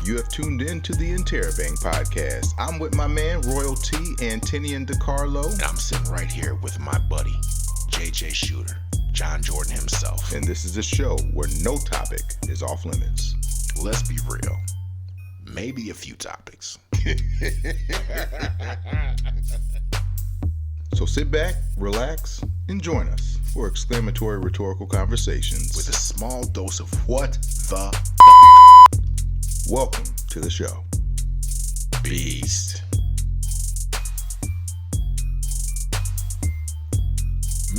You have tuned in to the Interrobang podcast. I'm with my man, Royalty, Antinian DeCarlo. And I'm sitting right here with my buddy, JJ Shooter, John Jordan himself. And this is a show where no topic is off limits. Let's be real. Maybe a few topics. So sit back, relax, and join us for exclamatory rhetorical conversations with a small dose of what the Welcome to the show. Beast.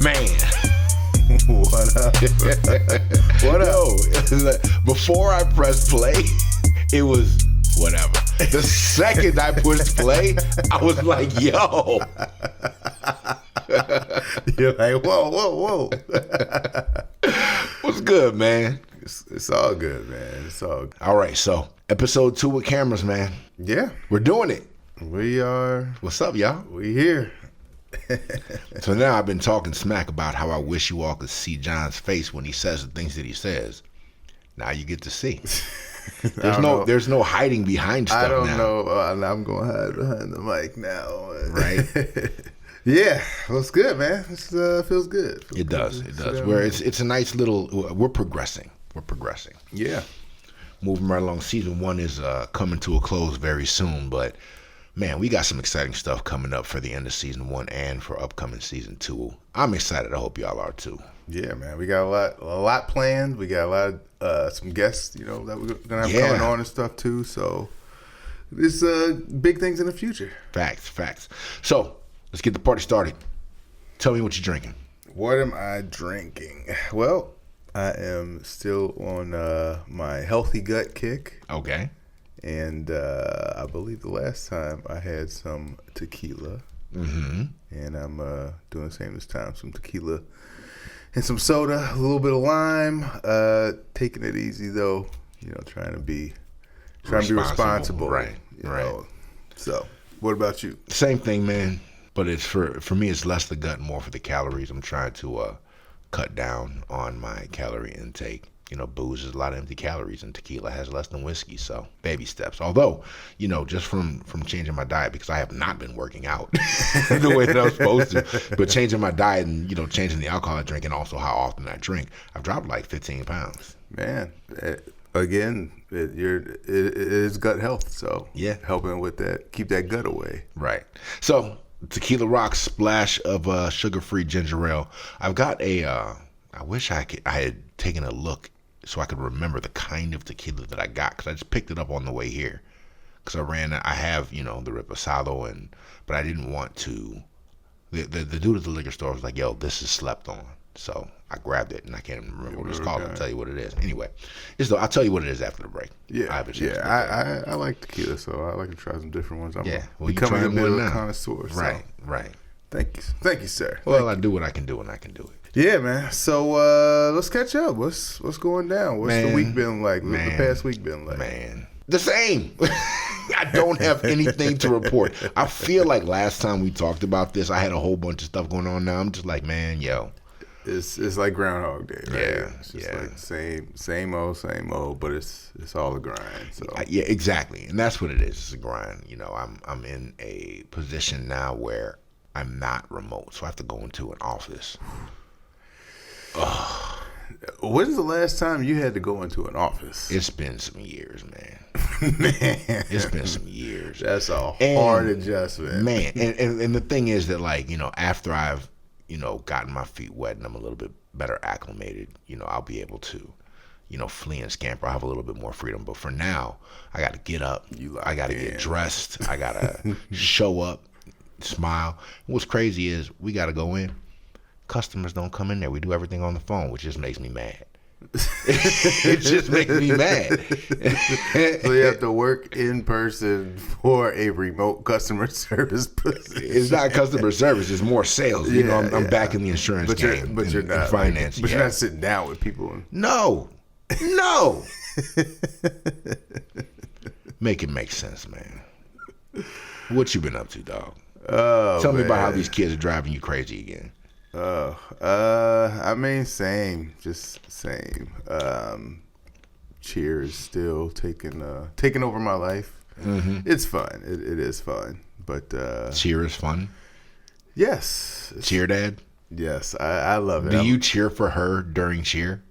Man. What up? What up? Before I pressed play, it was whatever. The second I pushed play, I was like, yo. You're like, whoa. What's good, man? It's all good, man. It's all good. All right, so episode 2 with cameras, man. Yeah. We're doing it. We are. What's up, y'all? We here. So now I've been talking smack about how I wish you all could see John's face when he says the things that he says. Now you get to see. There's no hiding behind stuff now. I don't know. I'm going to hide behind the mic now. Right? Yeah. Well, it's good, man. It feels good. It does. Where it's a nice little, we're progressing. Yeah. Moving right along. Season 1 is coming to a close very soon, but man, we got some exciting stuff coming up for the end of season 1 and for upcoming season 2. I'm excited. I hope y'all are too. Yeah, man. We got a lot planned. We got a lot of some guests, that we're gonna have coming on and stuff too. So there's big things in the future. Facts. So let's get the party started. Tell me what you're drinking. What am I drinking? Well, I am still on my healthy gut kick. Okay. And I believe the last time I had some tequila. Mm-hmm. And I'm doing the same this time. Some tequila and some soda, a little bit of lime. Taking it easy though. Trying to be responsible. Right. So, what about you? Same thing, man. But it's for me, it's less the gut, more for the calories. I'm trying to cut down on my calorie intake. Booze is a lot of empty calories, and tequila has less than whiskey, so baby steps. Although, just from changing my diet, because I have not been working out the way that I'm supposed to, but changing my diet and, changing the alcohol I drink and also how often I drink, I've dropped like 15 pounds. Man, again, it is gut health, so yeah, helping with that, keep that gut away. Right. So, Tequila Rock splash of sugar-free ginger ale. I've got I wish I had taken a look so I could remember the kind of tequila that I got, because I just picked it up on the way here. Because I have, the Reposado, but I didn't want to. The dude at the liquor store was like, yo, this is slept on. So I grabbed it, and I can't even remember what it's called. I'll tell you what it is. Anyway, I'll tell you what it is after the break. Yeah, I like tequila, so I like to try some different ones. I'm becoming a bit of a connoisseur. Right. Thank you, sir. Well, I do what I can do, and I can do it. Yeah, man. So let's catch up. What's going down? What's the week been like? What's the past week been like? Man, the same. I don't have anything to report. I feel like last time we talked about this, I had a whole bunch of stuff going on. Now I'm just like, man, yo. It's like Groundhog Day, right? Yeah, it's just like same old, but it's all a grind. So yeah, exactly, and that's what it is. It's a grind. I'm in a position now where I'm not remote, so I have to go into an office. When's the last time you had to go into an office? It's been some years, man. It's been some years. That's a hard adjustment, man. And the thing is that, like, after I've gotten my feet wet and I'm a little bit better acclimated, I'll be able to, flee and scamper. I have a little bit more freedom. But for now, I got to get up. I got to get dressed. I got to show up, smile. What's crazy is we got to go in. Customers don't come in there. We do everything on the phone, which just makes me mad. It just makes me mad. So you have to work in person for a remote customer service position. It's not customer service. It's more sales. I'm back in the insurance game. But you're not finance. But you're not sitting down with people. No. Make it make sense, man. What you been up to, dog? Tell me about how these kids are driving you crazy again. I mean, same. cheer is still taking over my life. Mm-hmm. It's fun. It is fun. But cheer is fun. Yes. Cheer dad. Yes, I love it. Do you cheer for her during cheer?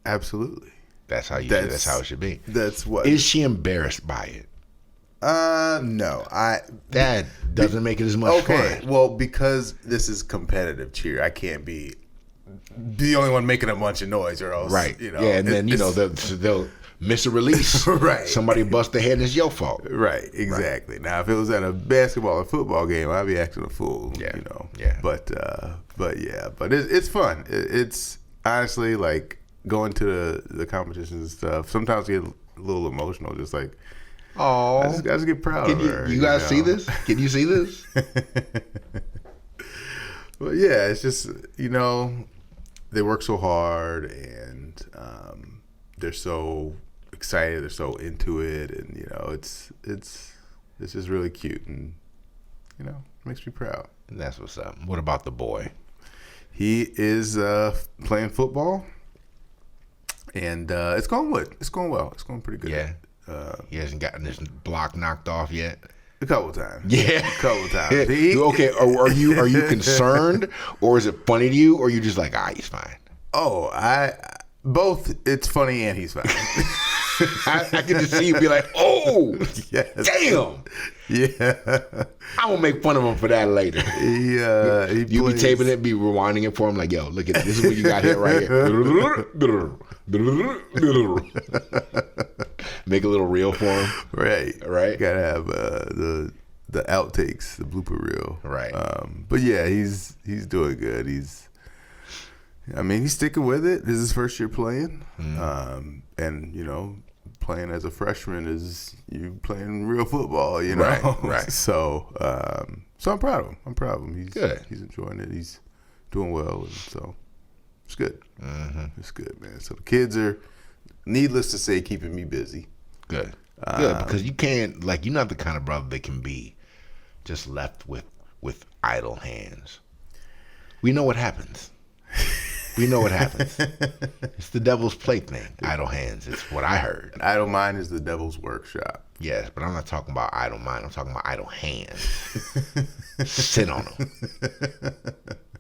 Absolutely. That's how it should be. That's what. Is she embarrassed by it? No. That doesn't make it as much fun. Okay, well, because this is competitive cheer, I can't be the only one making a bunch of noise, or else, right? You know, yeah, and then they'll miss a release. Right. Somebody bust their head, and it's your fault. Right. Exactly. Right. Now, if it was at a basketball or football game, I'd be acting a fool. Yeah. You know. Yeah. But it's fun. It's honestly like going to the competitions and stuff. Sometimes I get a little emotional, just like. Oh, I just get proud of her. You guys see this? Can you see this? Well, yeah, it's just, they work so hard, and they're so excited, they're so into it, and it's just really cute, and makes me proud. And that's what's up. What about the boy? He is playing football, and it's going well. It's going pretty good. Yeah. He hasn't gotten his block knocked off yet. A couple times. Yeah. A couple times. Okay. Are you concerned, or is it funny to you, or are you just like, he's fine? Oh, both. It's funny and he's fine. I can just see you be like, oh, yes. Damn. Yeah. I'm gonna make fun of him for that later. You be taping it, be rewinding it for him, like, yo, look at this is what you got here right here. Make a little reel for him. Right. Gotta have the outtakes, the blooper reel. Right. But yeah, he's doing good. He's sticking with it. This is his first year playing. And playing as a freshman is you playing real football, Right. So I'm proud of him. He's good. He's enjoying it. He's doing well, and so it's good. Mm-hmm. It's good, man. So the kids are, needless to say, keeping me busy. Good, because you can't, you're not the kind of brother that can be just left with idle hands. We know what happens. It's the devil's plaything, idle hands. It's what I heard. An idle mind is the devil's workshop. Yes, but I'm not talking about idle mind. I'm talking about idle hands. Sit on them.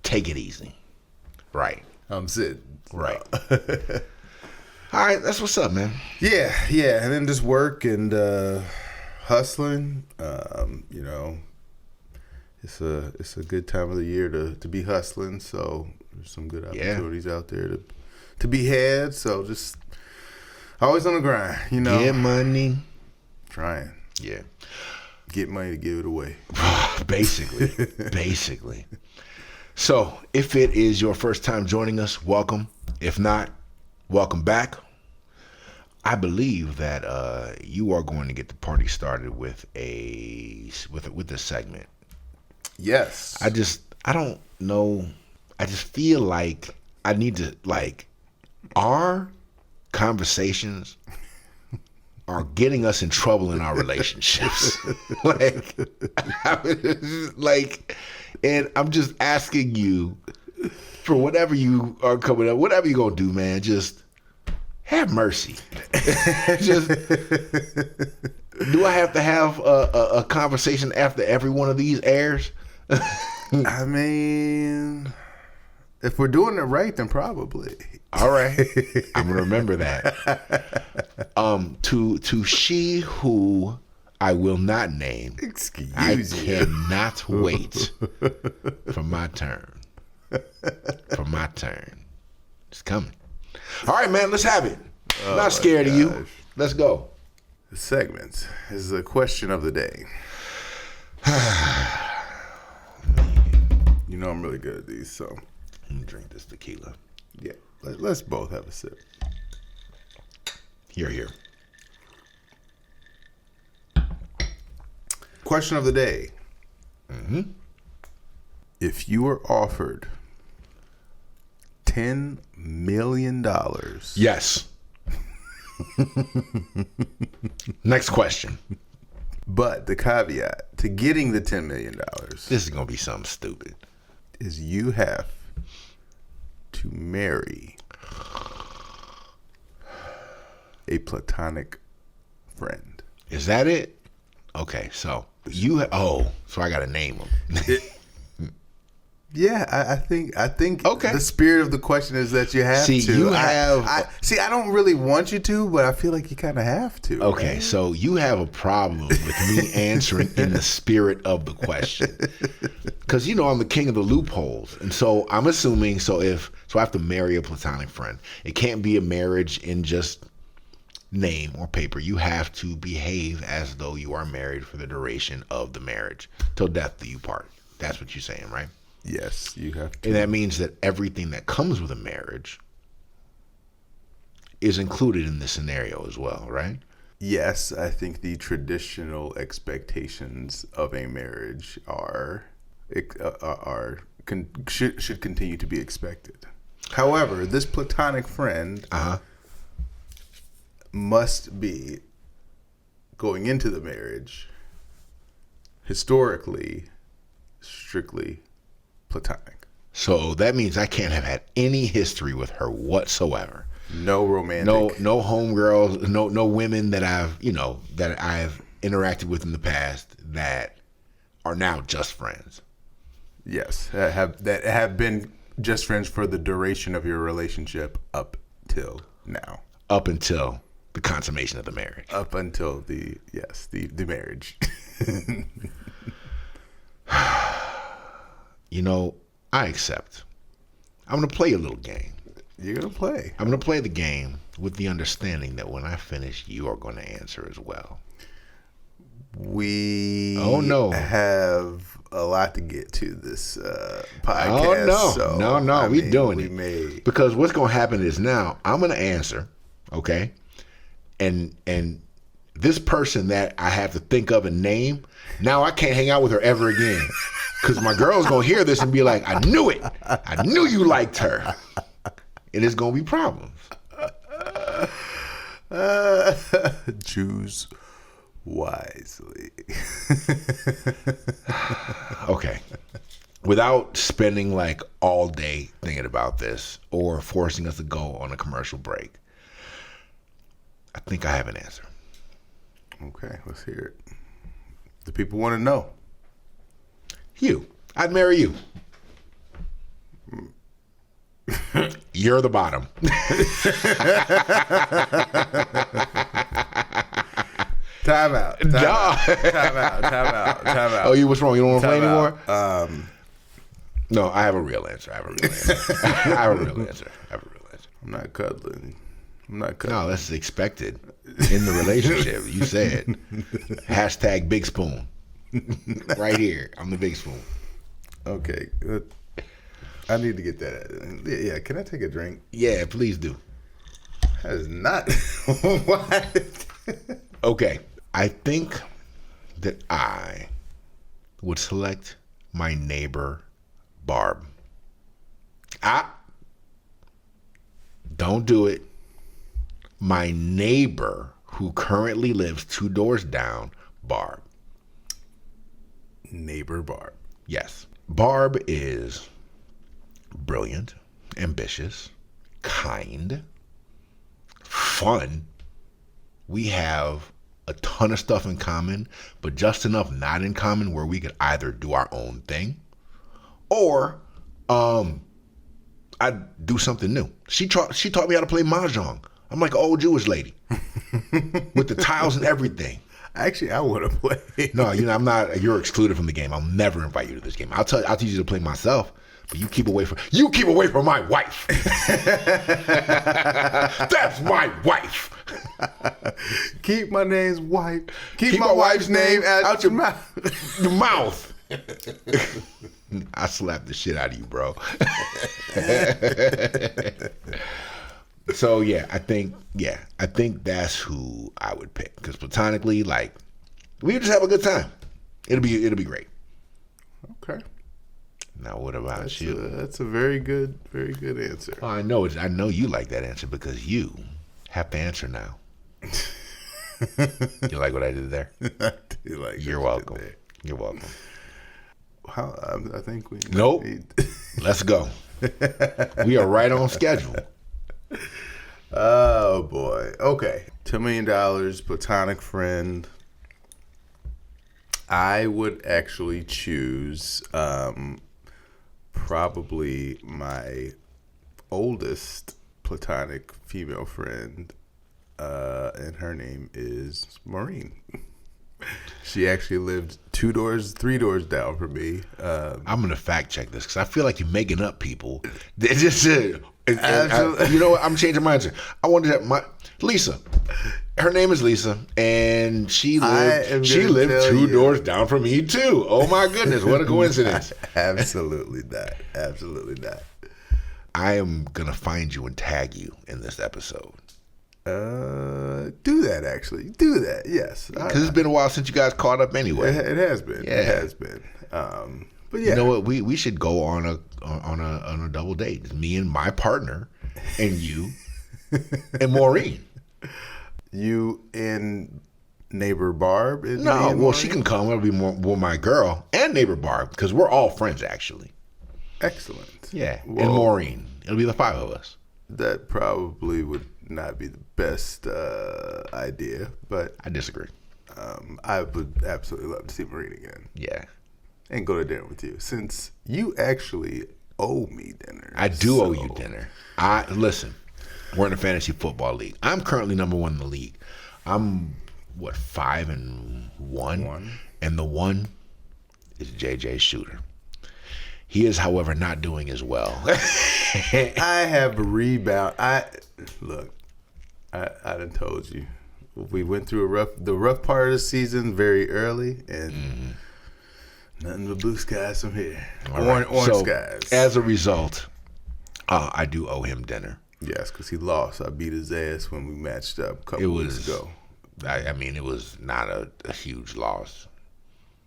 Take it easy. Right. I'm sitting. Right. All right, that's what's up, man. Yeah, and then just work and hustling. It's a good time of the year to be hustling. So there's some good opportunities out there to be had. So just always on the grind, Get money. Trying. Yeah. Get money to give it away. Basically. So if it is your first time joining us, welcome. If not, welcome back. I believe that you are going to get the party started with this segment. Yes. I don't know. I just feel like I need to, our conversations are getting us in trouble in our relationships. And I'm just asking you for whatever you are coming up, whatever you're going to do, man, just have mercy. Just, do I have to have a conversation after every one of these airs? I mean, if we're doing it right, then probably. All right, I'm gonna remember that. To she who I will not name. Excuse you. I cannot wait for my turn. It's coming. All right, man, let's have it. I'm not scared of you. Let's go. The segment is the question of the day. I'm really good at these, so let me drink this tequila. Yeah, let's both have a sip. Here. Question of the day. Mm-hmm. If you were offered $10 million. Yes. Next question. But the caveat to getting the $10 million. This is going to be something stupid. Is you have to marry a platonic friend. Is that it? Okay, so so I got to name them. Yeah, I think Okay. the spirit of the question is that you have See, to. you have... I don't really want you to, but I feel like you kind of have to. Okay, right? so you have a problem with me answering in the spirit of the question. Because, I'm the king of the loopholes. And so I'm assuming, I have to marry a platonic friend. It can't be a marriage in just name or paper. You have to behave as though you are married for the duration of the marriage. Till death do you part. That's what you're saying, right? Yes, you have to. And that means that everything that comes with a marriage is included in this scenario as well, right? Yes, I think the traditional expectations of a marriage should continue to be expected. However, this platonic friend must be going into the marriage historically strictly platonic. So that means I can't have had any history with her whatsoever. No romantic. No homegirls, no women that I've interacted with in the past that are now just friends. Yes, that have been just friends for the duration of your relationship up till now. Up until the consummation of the marriage. Up until the marriage. I accept. I'm going to play a little game. You're going to play. I'm going to play the game with the understanding that when I finish, you are going to answer as well. We have a lot to get to this podcast. Oh, no. We're doing it. Because what's going to happen is now I'm going to answer, okay? And this person that I have to think of and name, now I can't hang out with her ever again. Because my girl's going to hear this and be like, I knew it. I knew you liked her. And it's going to be problems. Choose wisely. Okay. Without spending like all day thinking about this or forcing us to go on a commercial break, I think I have an answer. Okay, let's hear it. The people want to know. You. I'd marry you. You're the bottom. Time out. Oh, what's wrong? You don't want to play anymore? No, I have a real answer. I'm not cuddling. No, that's expected in the relationship. You said. Hashtag big spoon. Right here. I'm the big spoon. Okay. I need to get that. Yeah, can I take a drink? Yeah, please do. That is not what. Okay. I think that I would select my neighbor, Barb. Don't do it. My neighbor, who currently lives 2 doors down, Barb. Neighbor Barb. Yes. Barb is brilliant, ambitious, kind, fun. We have a ton of stuff in common, but just enough not in common where we could either do our own thing or I'd do something new. She taught me how to play Mahjong. I'm like an old Jewish lady with the tiles and everything. Actually, I want to play. No, I'm not. You're excluded from the game. I'll never invite you to this game. I'll teach you to play myself, but you keep away from my wife. That's my wife. Keep my name's wife. Keep my wife's name out your mouth. Your mouth. I slapped the shit out of you, bro. So I think that's who I would pick. Because platonically, like, we would just have a good time. It'll be great. Okay. Now, what about you? That's a very good answer. Oh, I know you like that answer because you have to answer now. You like what I did there? I do like. You're welcome. You're welcome. I think we. Nope. Let's go. We are right on schedule. Oh boy. Okay. $10 million, platonic friend. I would actually choose probably my oldest platonic female friend, and her name is Maureen. She actually lived 3 doors down from me. I'm gonna fact check this because I feel like you're making up people. It's just you Absolutely. know what? I'm changing my answer. I wanted to Lisa. Her name is Lisa, and she lived 2 doors down from me too. Oh my goodness, what a coincidence! Absolutely not. Absolutely not. I am gonna find you and tag you in this episode. Do that actually. Do that. Yes. Because it's been a while since you guys caught up anyway. It has been. Yeah. It has been. But yeah. You know what? We should go on a double date. It's me and my partner, and you and Maureen. You and neighbor Barb? No, well, she can come. It'll be more my girl and neighbor Barb because we're all friends actually. Excellent. Yeah, Well, and Maureen. It'll be the 5 of us. That probably would not be the best idea, but I disagree. I would absolutely love to see Maureen again Yeah, and go to dinner with you, since you actually owe me dinner. I do owe you dinner. Listen. We're in a fantasy football league. I'm currently number 1 in the league. I'm 5-1, and the 1 is JJ Shooter. He is, however, not doing as well. I have rebound. I done told you. We went through the rough part of the season very early, and nothing but blue skies from here. Orange skies. As a result, I do owe him dinner. Yes, because he lost. I beat his ass when we matched up a couple weeks ago. I mean, it was not a huge loss.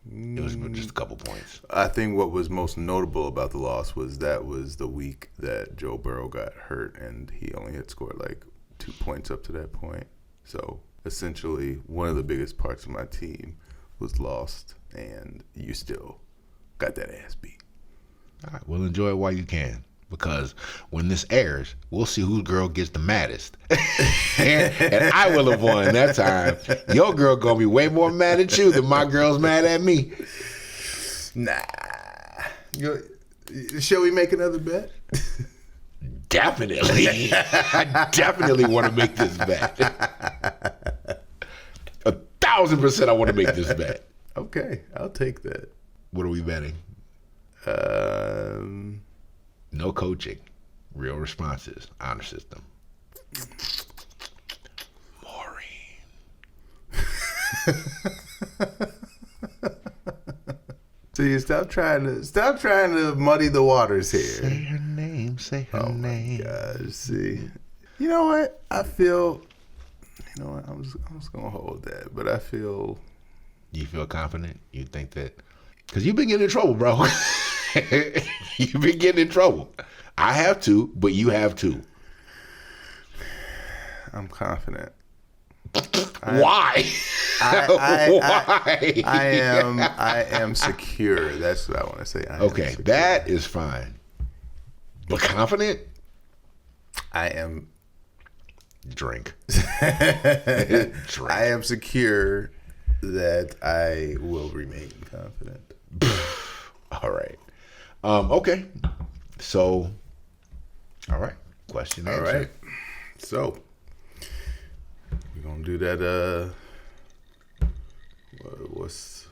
It was just a couple points. I think what was most notable about the loss was that was the week that Joe Burrow got hurt, and he only had scored like 2 points up to that point. So essentially, one of the biggest parts of my team was lost, and you still got that ass beat. All right, well, enjoy it while you can. Because when this airs, we'll see whose girl gets the maddest. and I will have won that time. Your girl gonna be way more mad at you than my girl's mad at me. Nah. Shall we make another bet? Definitely. I definitely want to make this bet. 1,000% I want to make this bet. Okay, I'll take that. What are we betting? No coaching. Real responses. Honor system. Maureen. See, stop trying to muddy the waters here. Say her name. Say her name. Oh my gosh. See, you know what? I feel. You know what? I'm just gonna hold that. But I feel. You feel confident? You think that? Because you've been getting in trouble, bro. You've been getting in trouble. I have too, but you have too. I'm confident. Why? Why? I am secure. That's what I want to say. Okay, that is fine. But confident? I am. Drink. Drink. I am secure that I will remain confident. All right. Okay. So, all right. Question answer. All right. So, we're going to do that, what's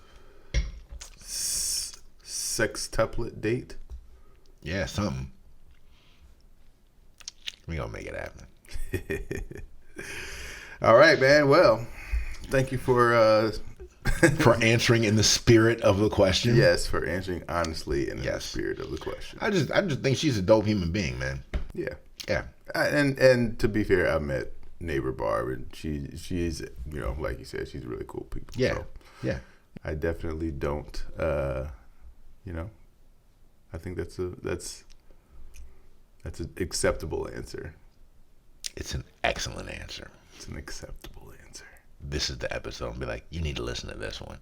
sextuplet date? Yeah, something. We're going to make it happen. All right, man. Well, thank you for... for answering in the spirit of the question. Yes, for answering honestly in the spirit of the question. I just think she's a dope human being, man. Yeah. Yeah. And to be fair, I met neighbor Barb, and she's like you said, she's really cool people. Yeah. So yeah. I definitely don't. I think that's an acceptable answer. It's an excellent answer. It's an acceptable answer. This is the episode and be like, you need to listen to this one.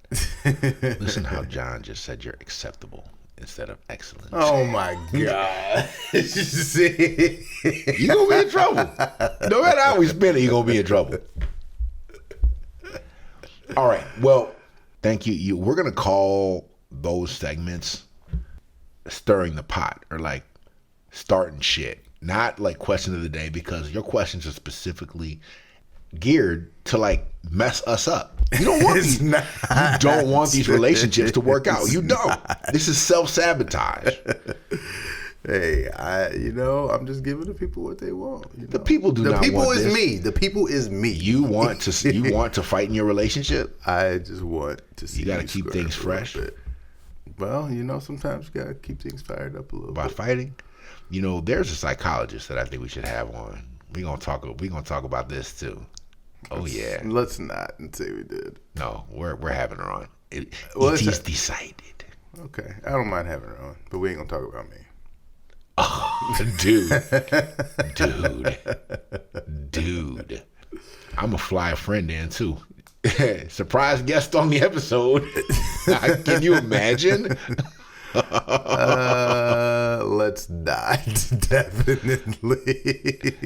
Listen how John just said you're acceptable instead of excellent. Oh my God. See? You're going to be in trouble. No matter how we spin it, you're going to be in trouble. All right. Well, thank you. We're gonna call those segments "stirring the pot" or like starting shit, not like question of the day, because your questions are specifically geared to like mess us up. You don't want these. You don't want these relationships to work out. You don't. This is self-sabotage. Hey, I'm just giving the people what they want. The people do not want this. Me. The people is me. You want to fight in your relationship? I just want to see you got to keep things fresh. Well, sometimes you got to keep things fired up a little by bit. Fighting. There's a psychologist that I think we should have on. We're gonna talk about this too. Oh yeah. Let's not say we did. No, we're having her on. It is decided. Okay, I don't mind having her on, but we ain't gonna talk about me. Oh, dude. I'm a fly friend in too. Surprise guest on the episode. Can you imagine? Let's not. Definitely.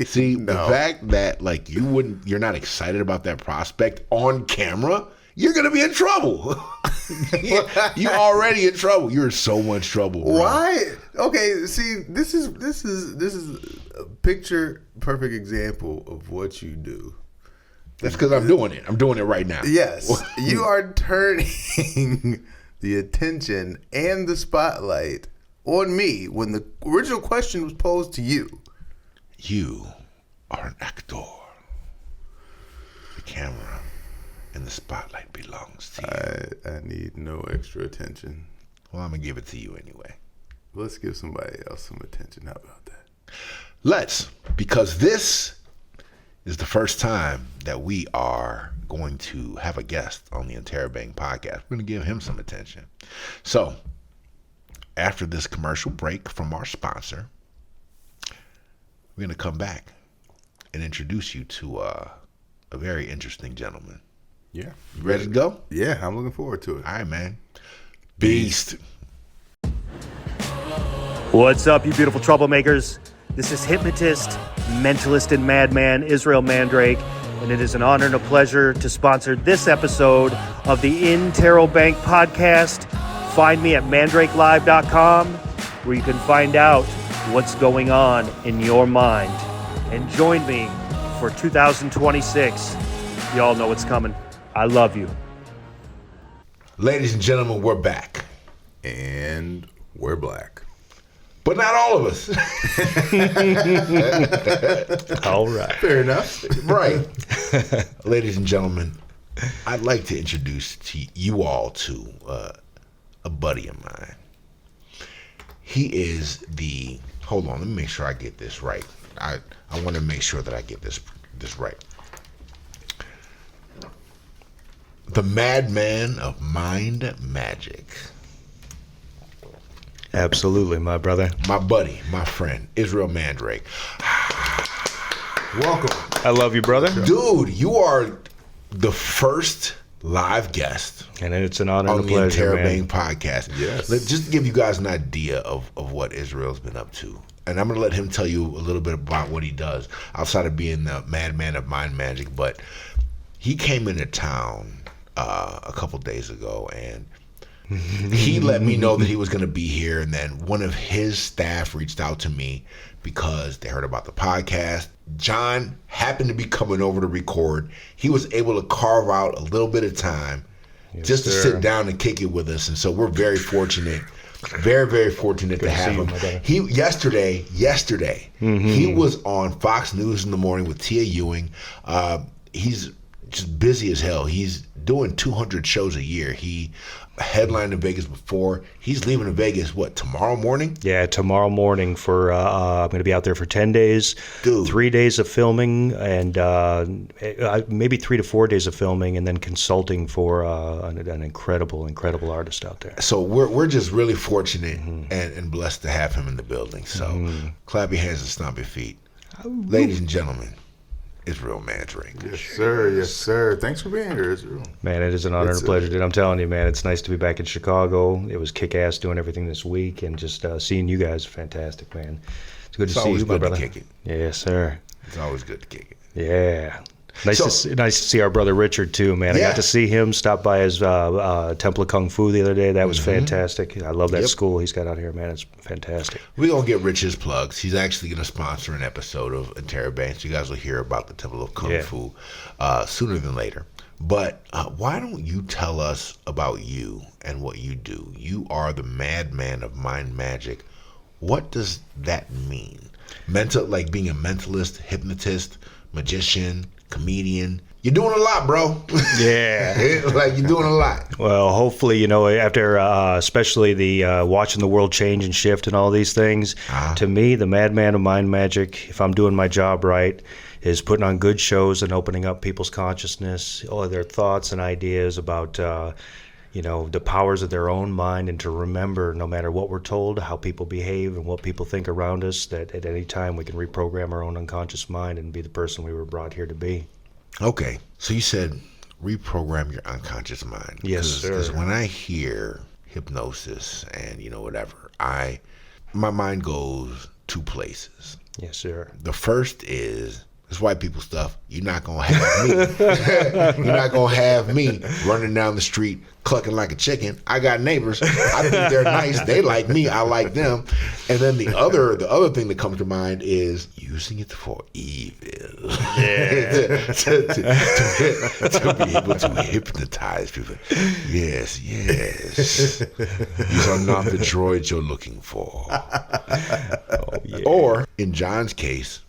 See, the fact that like you're not excited about that prospect on camera, you're gonna be in trouble. You're already in trouble. You're in so much trouble. Bro. Why? Okay, see, this is a picture perfect example of what you do. That's because I'm doing it. I'm doing it right now. Yes, you are turning the attention and the spotlight on me when the original question was posed to you. You are an actor. The camera and the spotlight belongs to you. I need no extra attention. Well, I'm going to give it to you anyway. Let's give somebody else some attention. How about that? Let's, because this is the first time that we are going to have a guest on the Interrobang podcast. We're going to give him some attention. So, after this commercial break from our sponsor, we're going to come back and introduce you to a very interesting gentleman. Yeah. You ready to go? Yeah, I'm looking forward to it. All right, man. Beast. What's up, you beautiful troublemakers? This is hypnotist, mentalist, and madman Israel Mandrake, and it is an honor and a pleasure to sponsor this episode of the Interrobang podcast. Find me at mandrakelive.com, where you can find out what's going on in your mind. And join me for 2026. Y'all know what's coming. I love you. Ladies and gentlemen, we're back. And we're black. But not all of us. All right. Fair enough. Right. Ladies and gentlemen, I'd like to introduce to you all to a buddy of mine. He is the... Hold on, let me make sure I get this right. I want to make sure that I get this right. The Madman of Mind Magick. Absolutely, my brother. My buddy, my friend, Israel Mandrake. Welcome. I love you, brother. Dude, you are the first live guest. And it's an honor and a on pleasure, the Interrobang man. podcast. Yes. Just to give you guys an idea of what Israel's been up to. And I'm going to let him tell you a little bit about what he does outside of being the madman of mind magic. But he came into town a couple days ago, and he let me know that he was going to be here. And then one of his staff reached out to me because they heard about the podcast. John happened to be coming over to record. He was able to carve out a little bit of time just to sit down and kick it with us. And so we're very fortunate. Very, very fortunate to have him. He yesterday, he was on Fox News in the morning with Tia Ewing. He's just busy as hell. He's doing 200 shows a year. He headlined in Vegas before. He's leaving to Vegas, tomorrow morning? Yeah, tomorrow morning for I'm going to be out there for 10 days. Dude. 3 days of filming and maybe 3 to 4 days of filming, and then consulting for an incredible artist out there. So we're just really fortunate and blessed to have him in the building. So clap your hands and stomp your feet. Ladies and gentlemen, Israel Mandrake. Yes, sir. Yes, sir. Thanks for being here, Israel. Man, it is an honor and a pleasure, dude. I'm telling you, man, it's nice to be back in Chicago. It was kick-ass doing everything this week, and just seeing you guys, fantastic, man. It's good to see you, my brother. It's always good to kick it. Yes, sir. It's always good to kick it. Yeah. Nice to see our brother Richard too, man. I got to see him stop by his Temple of Kung Fu the other day. That was fantastic. I love that school he's got out here, man. It's fantastic. We're going to get Rich's plugs. He's actually going to sponsor an episode of Interrobang, so you guys will hear about the Temple of Kung Fu sooner than later. But why don't you tell us about you and what you do? You are the Madman of Mind Magic. What does that mean? Like being a mentalist, hypnotist, magician, comedian. You're doing a lot, bro. Yeah. Like, you're doing a lot. Well, hopefully, after especially the watching the world change and shift and all these things, to me, the Madman of Mind Magic, if I'm doing my job right, is putting on good shows and opening up people's consciousness, all of their thoughts and ideas about the powers of their own mind, and to remember, no matter what we're told, how people behave and what people think around us, that at any time we can reprogram our own unconscious mind and be the person we were brought here to be. Okay. So you said reprogram your unconscious mind. Yes, sir. Because when I hear hypnosis and, whatever, my mind goes two places. Yes, sir. The first is, this white people stuff. You're not going to have me. You're not going to have me running down the street clucking like a chicken. I got neighbors. I think they're nice. They like me. I like them. And then the other thing that comes to mind is using it for evil. Yeah. to be able to hypnotize people. Yes. These are not the droids you're looking for. Oh, yeah. Or, in John's case,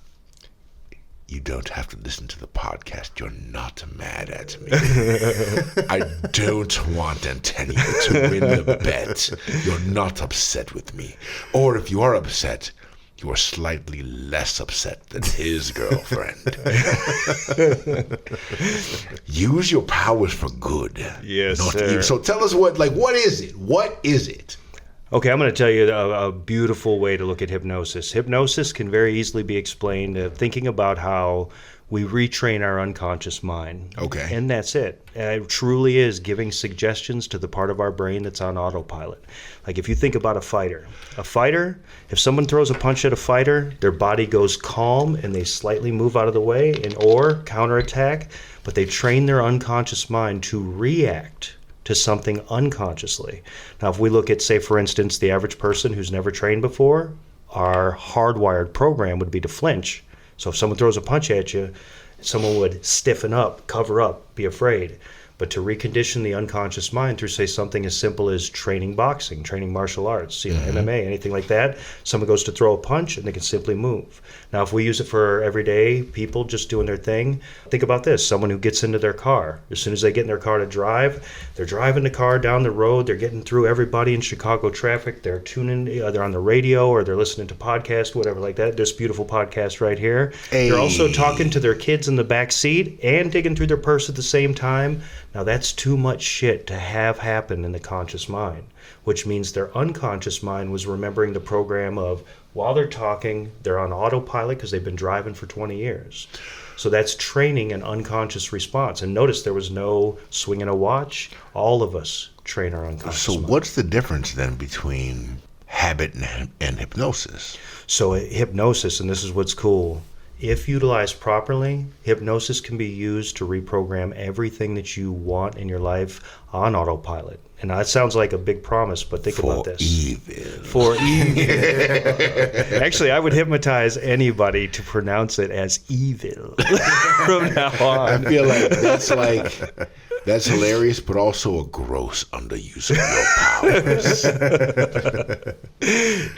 you don't have to listen to the podcast. You're not mad at me. I don't want Antonio to win the bet. You're not upset with me. Or if you are upset, you are slightly less upset than his girlfriend. Use your powers for good. Yes, not sir. evil. So tell us what is it? What is it? Okay, I'm going to tell you a beautiful way to look at hypnosis. Hypnosis can very easily be explained thinking about how we retrain our unconscious mind. Okay. And that's it. It truly is giving suggestions to the part of our brain that's on autopilot. Like if you think about a fighter, if someone throws a punch at a fighter, their body goes calm and they slightly move out of the way or counterattack, but they train their unconscious mind to react to something unconsciously. Now, if we look at, say, for instance, the average person who's never trained before, our hardwired program would be to flinch. So if someone throws a punch at you, someone would stiffen up, cover up, be afraid. But to recondition the unconscious mind through, say, something as simple as training boxing, training martial arts, MMA, anything like that, someone goes to throw a punch and they can simply move. Now, if we use it for everyday people just doing their thing, think about this. Someone who gets into their car, as soon as they get in their car to drive, they're driving the car down the road, they're getting through everybody in Chicago traffic, they're tuning, they're on the radio or they're listening to podcasts, whatever like that. This beautiful podcast right here. Hey. They're also talking to their kids in the back seat and digging through their purse at the same time. Now, that's too much shit to have happen in the conscious mind, which means their unconscious mind was remembering the program of, while they're talking, they're on autopilot because they've been driving for 20 years. So that's training an unconscious response. And notice there was no swinging a watch. All of us train our unconscious mind. So what's the difference then between habit and hypnosis? So hypnosis, and this is what's cool, if utilized properly, hypnosis can be used to reprogram everything that you want in your life on autopilot. And that sounds like a big promise, but think about this. For evil. Actually, I would hypnotize anybody to pronounce it as evil from now on. I feel that's hilarious, but also a gross underuse of your powers.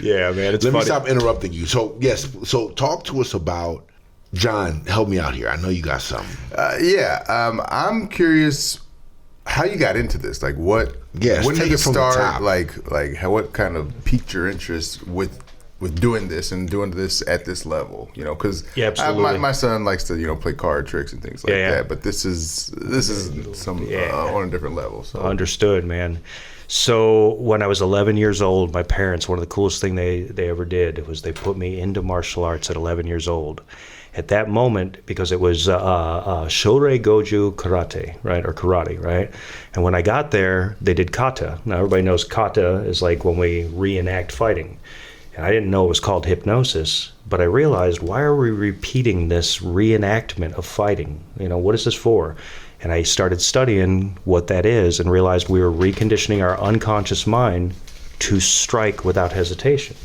Yeah, man, it's Let funny. me stop interrupting you. So, yes, talk to us about, John, help me out here. I know you got something. I'm curious how you got into this. Like, what? Yes, when take did it it from the start? top. Like, how? What kind of piqued your interest with doing this and doing this at this level? Because Yeah, absolutely. my son likes to play card tricks and things like Yeah. that. But this is some on a different level. So Understood, man. So when I was 11 years old, my parents, one of the coolest thing they ever did was they put me into martial arts at 11 years old. At that moment, because it was Shorei Goju Karate, right, or karate, right? And when I got there, they did kata. Now everybody knows kata is like when we reenact fighting. And I didn't know it was called hypnosis, but I realized, why are we repeating this reenactment of fighting? What is this for? And I started studying what that is and realized we were reconditioning our unconscious mind to strike without hesitation,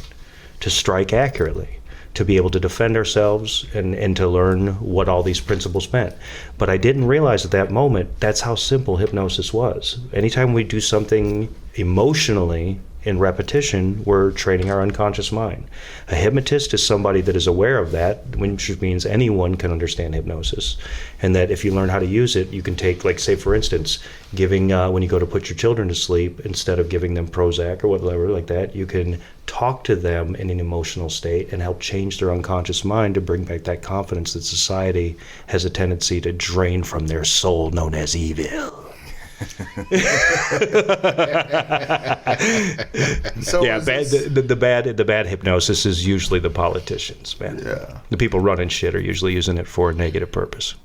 to strike accurately, to be able to defend ourselves and to learn what all these principles meant. But I didn't realize at that moment that's how simple hypnosis was. Anytime we do something emotionally in repetition, we're training our unconscious mind. A hypnotist is somebody that is aware of that, which means anyone can understand hypnosis. And that if you learn how to use it, you can take, like, say, for instance, giving, when you go to put your children to sleep, instead of giving them Prozac or whatever like that, you can talk to them in an emotional state and help change their unconscious mind to bring back that confidence that society has a tendency to drain from their soul, known as evil. So yeah, the bad hypnosis is usually the politicians, man. Yeah. The people running shit are usually using it for a negative purpose.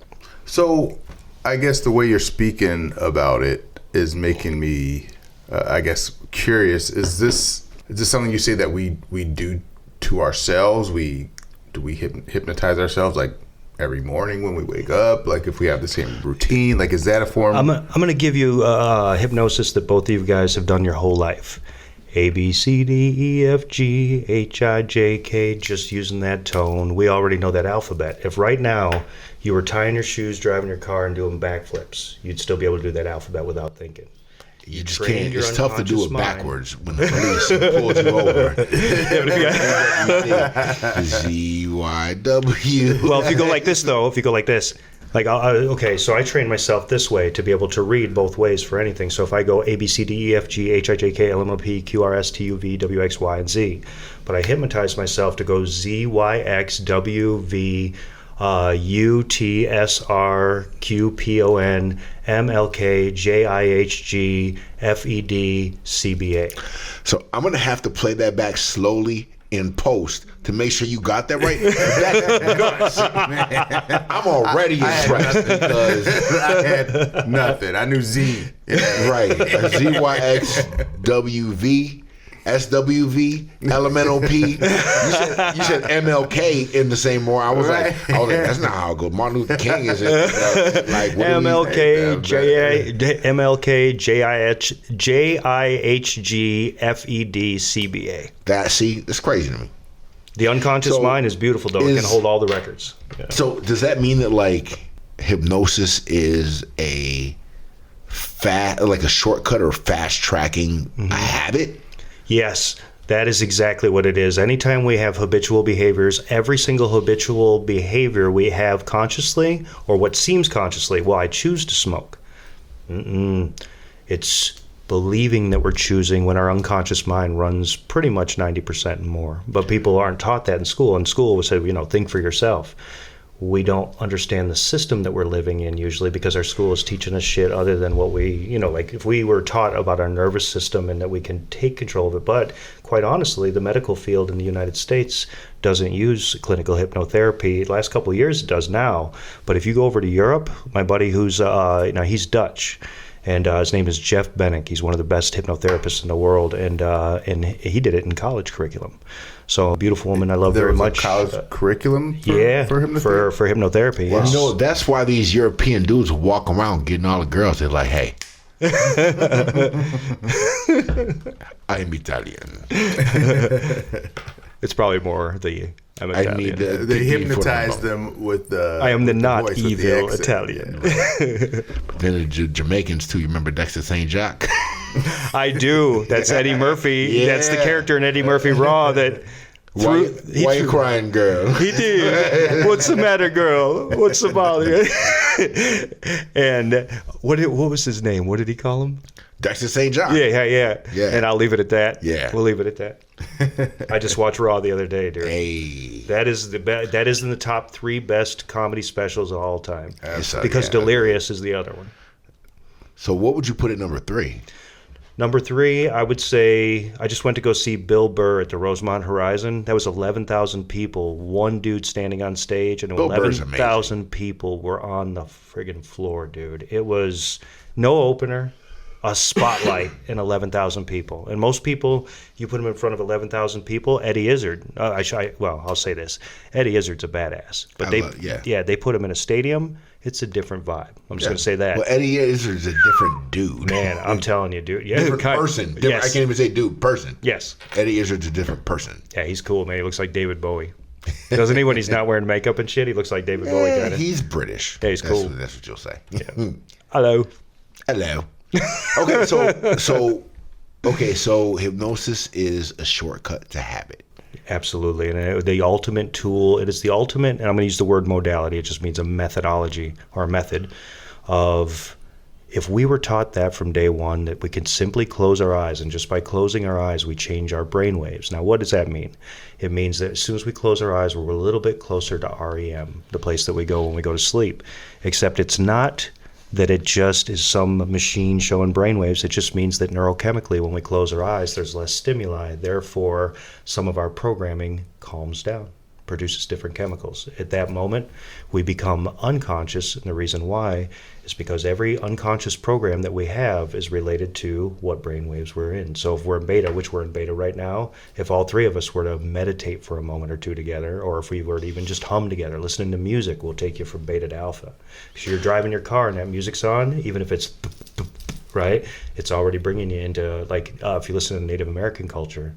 So I guess the way you're speaking about it is making me, I guess, curious. Is this something you say that we do to ourselves? Do we hypnotize ourselves, like, every morning when we wake up? Like, if we have the same routine, like, is that a form? I'm going to give you hypnosis that both of you guys have done your whole life. A, B, C, D, E, F, G, H, I, J, K, just using that tone. We already know that alphabet. If right now you were tying your shoes, driving your car, and doing backflips, you'd still be able to do that alphabet without thinking. You just can't. It's tough to do it backwards when the police pulls you over. ZYW. Well, if you go like this, though, like, okay, so I train myself this way to be able to read both ways for anything. So if I go A, B, C, D, E, F, G, H, I, J, K, L, M, N, P, Q, R, S, T, U, V, W, X, Y, and Z. But I hypnotize myself to go Z, Y, X, W, V, U, T, S, R, Q, P, O, N, M, L, K, J, I, H, G, F, E, D, C, B, A. So I'm going to have to play that back slowly in post to make sure you got that right. That's nuts. I'm already impressed because I had nothing. I knew Z. Right. ZYXWV, SWV, LMNOP. You said MLK in the same more. I was like, that's not how it goes. Martin Luther King is it? Like, MLK, MLK, JIHG, FED, CBA. That's crazy to me. The unconscious mind is beautiful, though. It can hold all the records. Yeah. So does that mean that, like, hypnosis is a shortcut or fast tracking a habit? Yes, that is exactly what it is. Anytime we have habitual behaviors, every single habitual behavior we have consciously, or what seems consciously, well, I choose to smoke. It's believing that we're choosing when our unconscious mind runs pretty much 90% and more. But people aren't taught that in school. In school, we say, think for yourself. We don't understand the system that we're living in usually because our school is teaching us shit other than what we, like if we were taught about our nervous system and that we can take control of it. But quite honestly, the medical field in the United States doesn't use clinical hypnotherapy. The last couple of years it does now. But if you go over to Europe, my buddy who's, he's Dutch. And his name is Jeff Bennick. He's one of the best hypnotherapists in the world, and he did it in college curriculum. So a beautiful woman I love very much. College curriculum for hypnotherapy? For hypnotherapy, yes. Well, that's why these European dudes walk around getting all the girls. They're like, hey, I'm Italian. It's probably more I'm Italian. They hypnotize them with the I am the not voice, evil the Italian. Yeah. But then the Jamaicans too. You remember Dexter St. Jacques? I do. That's Eddie Murphy. Yeah. That's the character in Eddie Murphy Raw that. Why you crying, girl? He did. What's the matter, girl? What's the bother? And what was his name? What did he call him? Dexter St. Jacques. Yeah. And I'll leave it at that. Yeah. We'll leave it at that. I just watched Raw the other day, dude. Hey. That is that is in the top 3 best comedy specials of all time. Because Delirious is the other one. So what would you put at number 3? Number 3, I would say I just went to go see Bill Burr at the Rosemont Horizon. That was 11,000 people. One dude standing on stage, and 11,000 people were on the friggin' floor, dude. It was no opener, a spotlight in 11,000 people. And most people, you put them in front of 11,000 people, Eddie Izzard, I'll say this. Eddie Izzard's a badass. But they put him in a stadium, it's a different vibe. I'm just going to say that. Well, Eddie Izzard's a different dude. Man, I'm telling you, dude. Yeah, different person. Yes. I can't even say dude, person. Yes. Eddie Izzard's a different person. Yeah, he's cool, man. He looks like David Bowie. Doesn't he, when he's not wearing makeup and shit? He looks like David Bowie kind of. He's British. Yeah, he's cool. That's what you'll say. Yeah. Hello. Okay, so hypnosis is a shortcut to habit. Absolutely. And the ultimate tool, it is the ultimate, and I'm going to use the word modality, it just means a methodology or a method of, if we were taught that from day one, that we can simply close our eyes, and just by closing our eyes, we change our brain waves. Now, what does that mean? It means that as soon as we close our eyes, we're a little bit closer to REM, the place that we go when we go to sleep. Except it's not that it just is some machine showing brainwaves. It just means that neurochemically, when we close our eyes, there's less stimuli. Therefore, some of our programming calms down, produces different chemicals. At that moment, we become unconscious, and the reason why is because every unconscious program that we have is related to what brainwaves we're in. So if we're in beta, which we're in beta right now, if all three of us were to meditate for a moment or two together, or if we were to even just hum together, listening to music will take you from beta to alpha. So you're driving your car and that music's on, even if it's right, it's already bringing you into, like, if you listen to Native American culture,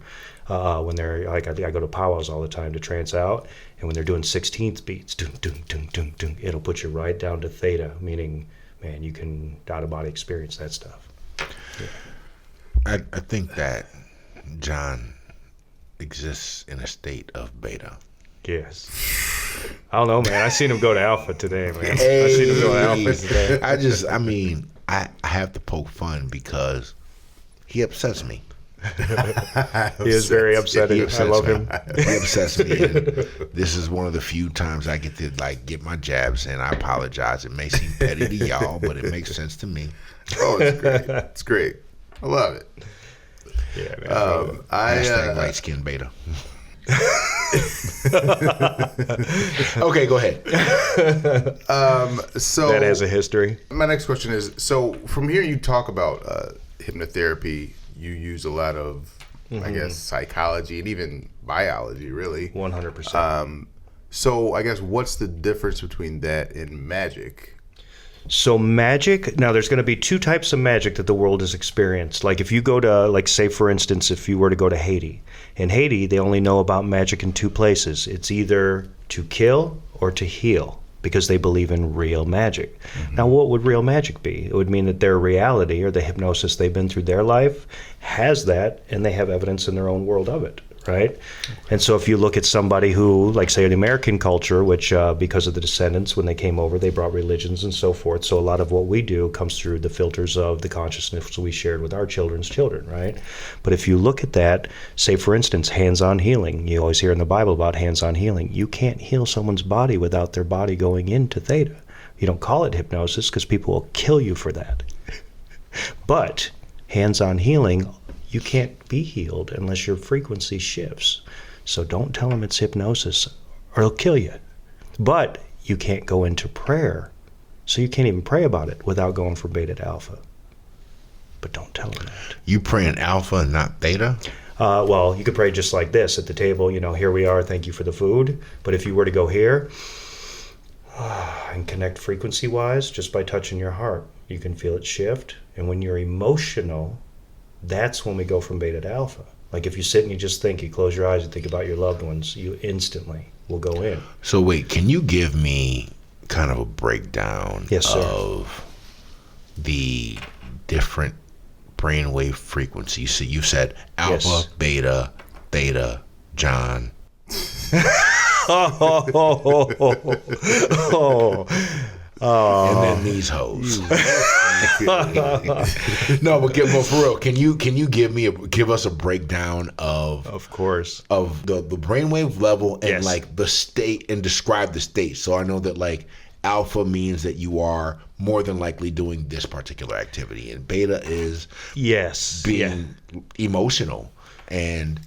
when they're like, I go to powwows all the time to trance out, and when they're doing 16th beats, dun, dun, dun, dun, dun, it'll put you right down to theta, meaning, man, you can out of body experience that stuff. Yeah. I think that John exists in a state of beta. Yes. I don't know, man. I seen him go to alpha today, man. Hey, I seen him go to alpha today. I have to poke fun because he upsets me. He is very upsetting. I love him. He upsets me. And this is one of the few times I get to get my jabs, and I apologize. It may seem petty to y'all, but it makes sense to me. Oh, it's great. It's great. I love it. Yeah, man. Hashtag light skin beta. Okay, go ahead. So that has a history. My next question is, so from here you talk about hypnotherapy. You use a lot of, I guess, psychology and even biology, really. 100%. So I guess what's the difference between that and magic? So magic, now there's going to be two types of magic that the world has experienced. Like if you go to, like say for instance, if you were to go to Haiti. In Haiti, they only know about magic in two places. It's either to kill or to heal, because they believe in real magic. Now, what would real magic be? It would mean that their reality or the hypnosis they've been through their life has that, and they have evidence in their own world of it, right? And so if you look at somebody who, like say in American culture, which because of the descendants, when they came over, they brought religions and so forth. So a lot of what we do comes through the filters of the consciousness we shared with our children's children, right? But if you look at that, say for instance, hands-on healing. You always hear in the Bible about hands-on healing. You can't heal someone's body without their body going into theta. You don't call it hypnosis because people will kill you for that. But hands-on healing, you can't be healed unless your frequency shifts. So don't tell them it's hypnosis or it'll kill you. But you can't go into prayer. So you can't even pray about it without going from beta to alpha. But don't tell them that. You pray in alpha, not theta? Well, you could pray just like this at the table. You know, here we are, thank you for the food. But if you were to go here and connect frequency-wise just by touching your heart, you can feel it shift. And when you're emotional, that's when we go from beta to alpha. Like if you sit and you just think, you close your eyes and think about your loved ones, you instantly will go in. So wait, can you give me kind of a breakdown of the different brainwave frequencies? So you said alpha, beta, theta, John. And then these hoes. No, but for real, can you give us a breakdown of course, of the brainwave level and like the state, and describe the state, so I know that like alpha means that you are more than likely doing this particular activity, and beta is being emotional and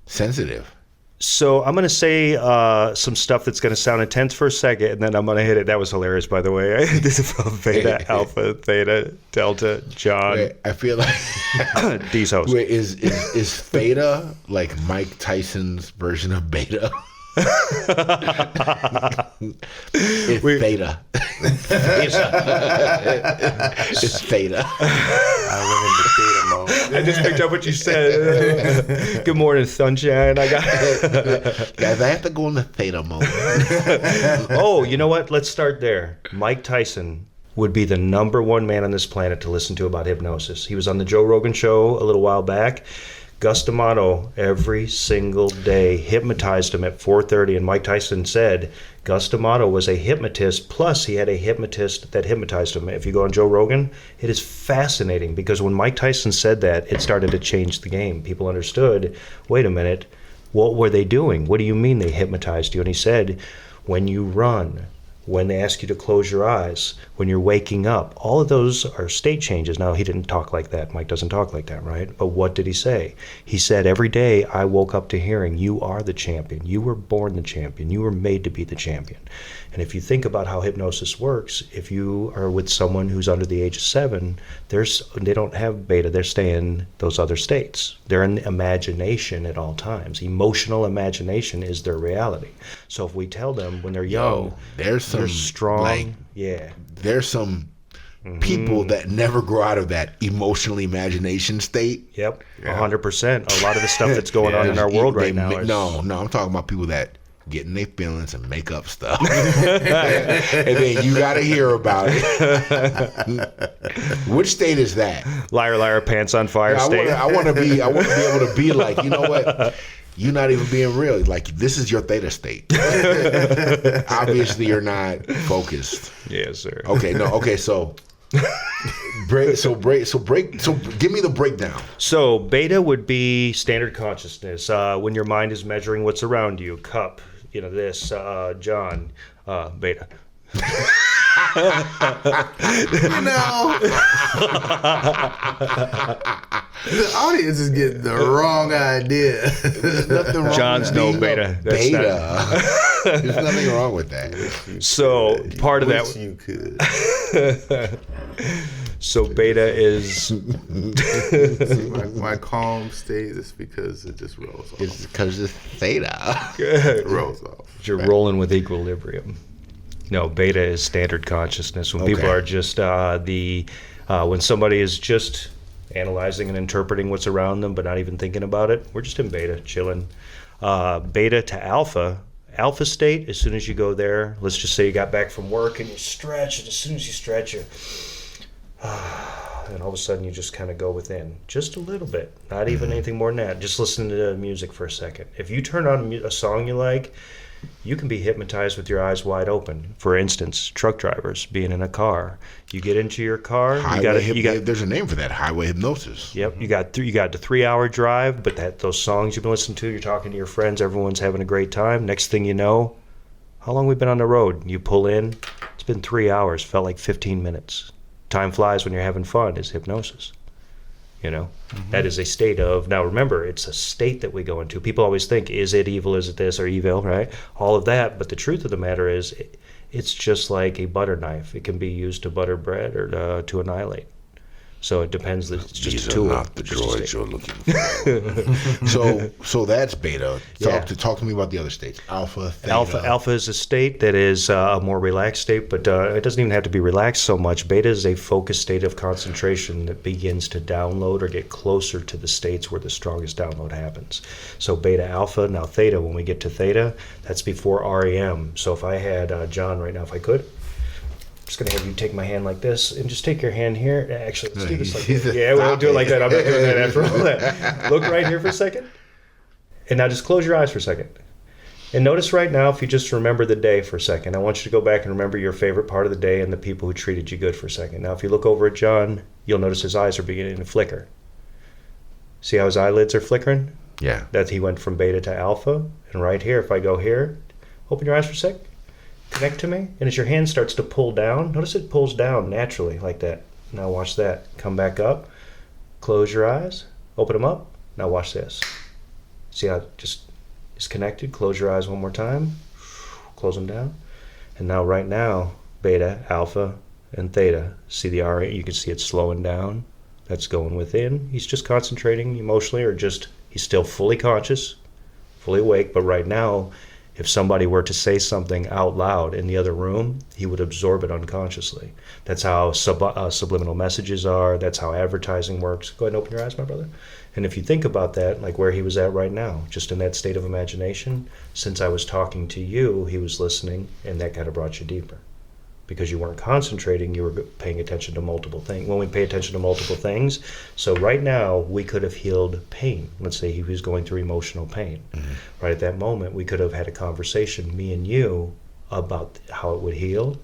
sensitive. So I'm going to say some stuff that's going to sound intense for a second, and then I'm going to hit it. That was hilarious, by the way. This is about Beta, Alpha, Theta, Delta, John. Wait, I feel like D's host. Wait, is Theta like Mike Tyson's version of Beta? It's Theta. It's Theta. I went into theta mode. I just picked up what you said. Good morning, sunshine. I got Guys, I have to go into Theta mode. Oh, you know what? Let's start there. Mike Tyson would be the number one man on this planet to listen to about hypnosis. He was on the Joe Rogan show a little while back. Gus D'Amato every single day hypnotized him at 4:30, and Mike Tyson said Gus D'Amato was a hypnotist, plus he had a hypnotist that hypnotized him. If you go on Joe Rogan, it is fascinating because when Mike Tyson said that, it started to change the game. People understood, wait a minute, what were they doing? What do you mean they hypnotized you? And he said, when you run, when they ask you to close your eyes, when you're waking up, all of those are state changes. Now, he didn't talk like that. Mike doesn't talk like that, right? But what did he say? He said, every day I woke up to hearing, you are the champion. You were born the champion. You were made to be the champion. And if you think about how hypnosis works, if you are with someone who's under the age of 7, they don't have beta. They're staying those other states. They're in imagination at all times. Emotional imagination is their reality. So if we tell them when they're young, there's some they're strong. like, yeah. There's some people that never grow out of that emotional imagination state. Yep. 100%. A lot of the stuff that's going on in our world right now is... No, I'm talking about people that get in their feelings and make up stuff. And then you got to hear about it. Which state is that? Liar, liar, pants on fire state. I want to be able to be like, you know what? You're not even being real. Like, this is your theta state. Obviously, you're not focused. Yes, sir. Okay, so give me the breakdown. So beta would be standard consciousness. When your mind is measuring what's around you, cup, this, John, beta. The audience is getting the wrong idea. There's nothing wrong John's with no being beta. a That's beta. There's nothing wrong with that. So part of that. Wish you could. So beta is my calm state is because it just rolls off. It's because it's theta. It rolls off. you're rolling with equilibrium. No, beta is standard consciousness. When people Okay. are just when somebody is just analyzing and interpreting what's around them, but not even thinking about it, we're just in beta, chilling. Beta to alpha state. As soon as you go there, let's just say you got back from work and you stretch, and as soon as you stretch, and all of a sudden you just kind of go within, just a little bit, not even anything more than that. Just listen to the music for a second. If you turn on a song you like, you can be hypnotized with your eyes wide open. For instance, truck drivers being in a car. You get into your car. There's a name for that, highway hypnosis. Yep, you got the 3-hour drive, but those songs you've been listening to, you're talking to your friends, everyone's having a great time. Next thing you know, how long we been on the road? You pull in, it's been 3 hours, felt like 15 minutes. Time flies when you're having fun is hypnosis. That is a state of, now remember, it's a state that we go into. People always think, is it evil, is it this or evil, right? All of that, but the truth of the matter is, it's just like a butter knife. It can be used to butter bread or to annihilate. So it depends. It's just These a tool. are not the just a droids state. you're looking for. So that's beta. Talk to me about the other states. Alpha, theta. Alpha is a state that is a more relaxed state, but it doesn't even have to be relaxed so much. Beta is a focused state of concentration that begins to download or get closer to the states where the strongest download happens. So beta, alpha, now theta. When we get to theta, that's before REM. So if I had John right now, if I could, I'm just going to have you take my hand like this and just take your hand here. Actually, let's do this like this. Yeah, we won't do it like that. I'm not doing that after all that. Look right here for a second. And now just close your eyes for a second. And notice right now, if you just remember the day for a second, I want you to go back and remember your favorite part of the day and the people who treated you good for a second. Now, if you look over at John, you'll notice his eyes are beginning to flicker. See how his eyelids are flickering? Yeah. That he went from beta to alpha. And right here, if I go here, open your eyes for a sec. Connect to me, and as your hand starts to pull down, notice it pulls down naturally like that. Now watch that. Come back up, close your eyes, open them up. Now watch this. See how it is connected. Close your eyes one more time. Close them down. And now, right now, beta, alpha, and theta. See the RA? You can see it slowing down. That's going within. He's just concentrating emotionally, or just he's still fully conscious, fully awake. But right now, if somebody were to say something out loud in the other room, he would absorb it unconsciously. That's how subliminal messages are. That's how advertising works. Go ahead and open your eyes, my brother. And if you think about that, like where he was at right now, just in that state of imagination, since I was talking to you, he was listening, and that kind of brought you deeper. Because you weren't concentrating, you were paying attention to multiple things. When we pay attention to multiple things, so right now, we could have healed pain. Let's say he was going through emotional pain. Mm-hmm. Right at that moment, we could have had a conversation, me and you, about how it would heal,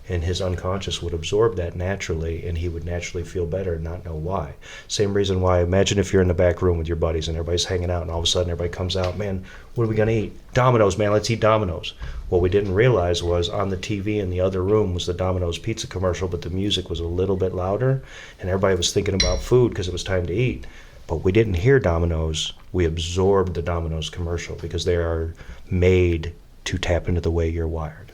and his unconscious would absorb that naturally, and he would naturally feel better and not know why. Same reason why, imagine if you're in the back room with your buddies and everybody's hanging out, and all of a sudden everybody comes out, man, what are we going to eat? Domino's, man, let's eat Domino's. What we didn't realize was on the TV in the other room was the Domino's pizza commercial, but the music was a little bit louder, and everybody was thinking about food because it was time to eat. But we didn't hear Domino's. We absorbed the Domino's commercial because they are made to tap into the way you're wired.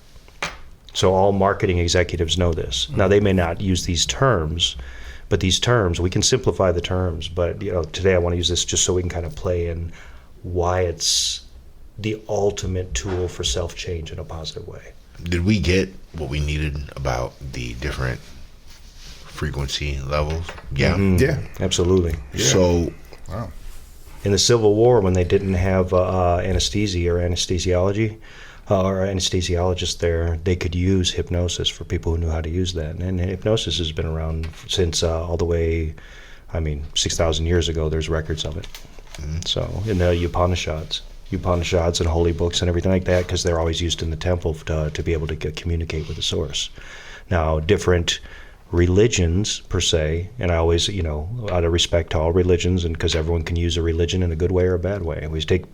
So all marketing executives know this. Now, they may not use these terms, but these terms, we can simplify the terms, but today I want to use this just so we can kind of play in why it's the ultimate tool for self-change in a positive way. Did we get what we needed about the different frequency levels? Yeah. Mm-hmm. Yeah. Absolutely. Yeah. So, wow. In the Civil War, when they didn't have anesthesia or anesthesiology, or anesthesiologists there, they could use hypnosis for people who knew how to use that. And hypnosis has been around since all the way, 6,000 years ago, there's records of it. Mm-hmm. So in the Upanishads and holy books and everything like that, because they're always used in the temple to be able to communicate with the source. Now, different religions per se, and I always, out of respect to all religions, and because everyone can use a religion in a good way or a bad way.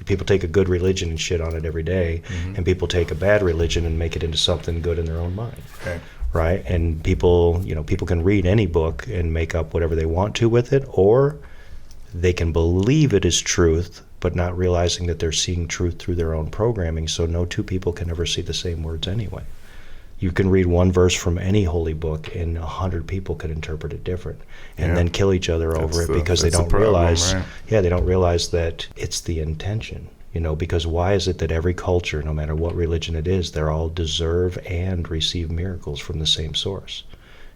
People take a good religion and shit on it every day, mm-hmm. and people take a bad religion and make it into something good in their own mind. Okay. Right? And people can read any book and make up whatever they want to with it, or they can believe it is truth, but not realizing that they're seeing truth through their own programming, so no two people can ever see the same words anyway. You can read one verse from any holy book and 100 people could interpret it different and then kill each other over it because they don't realize, they don't realize that it's the intention, because why is it that every culture, no matter what religion it is, they all deserve and receive miracles from the same source.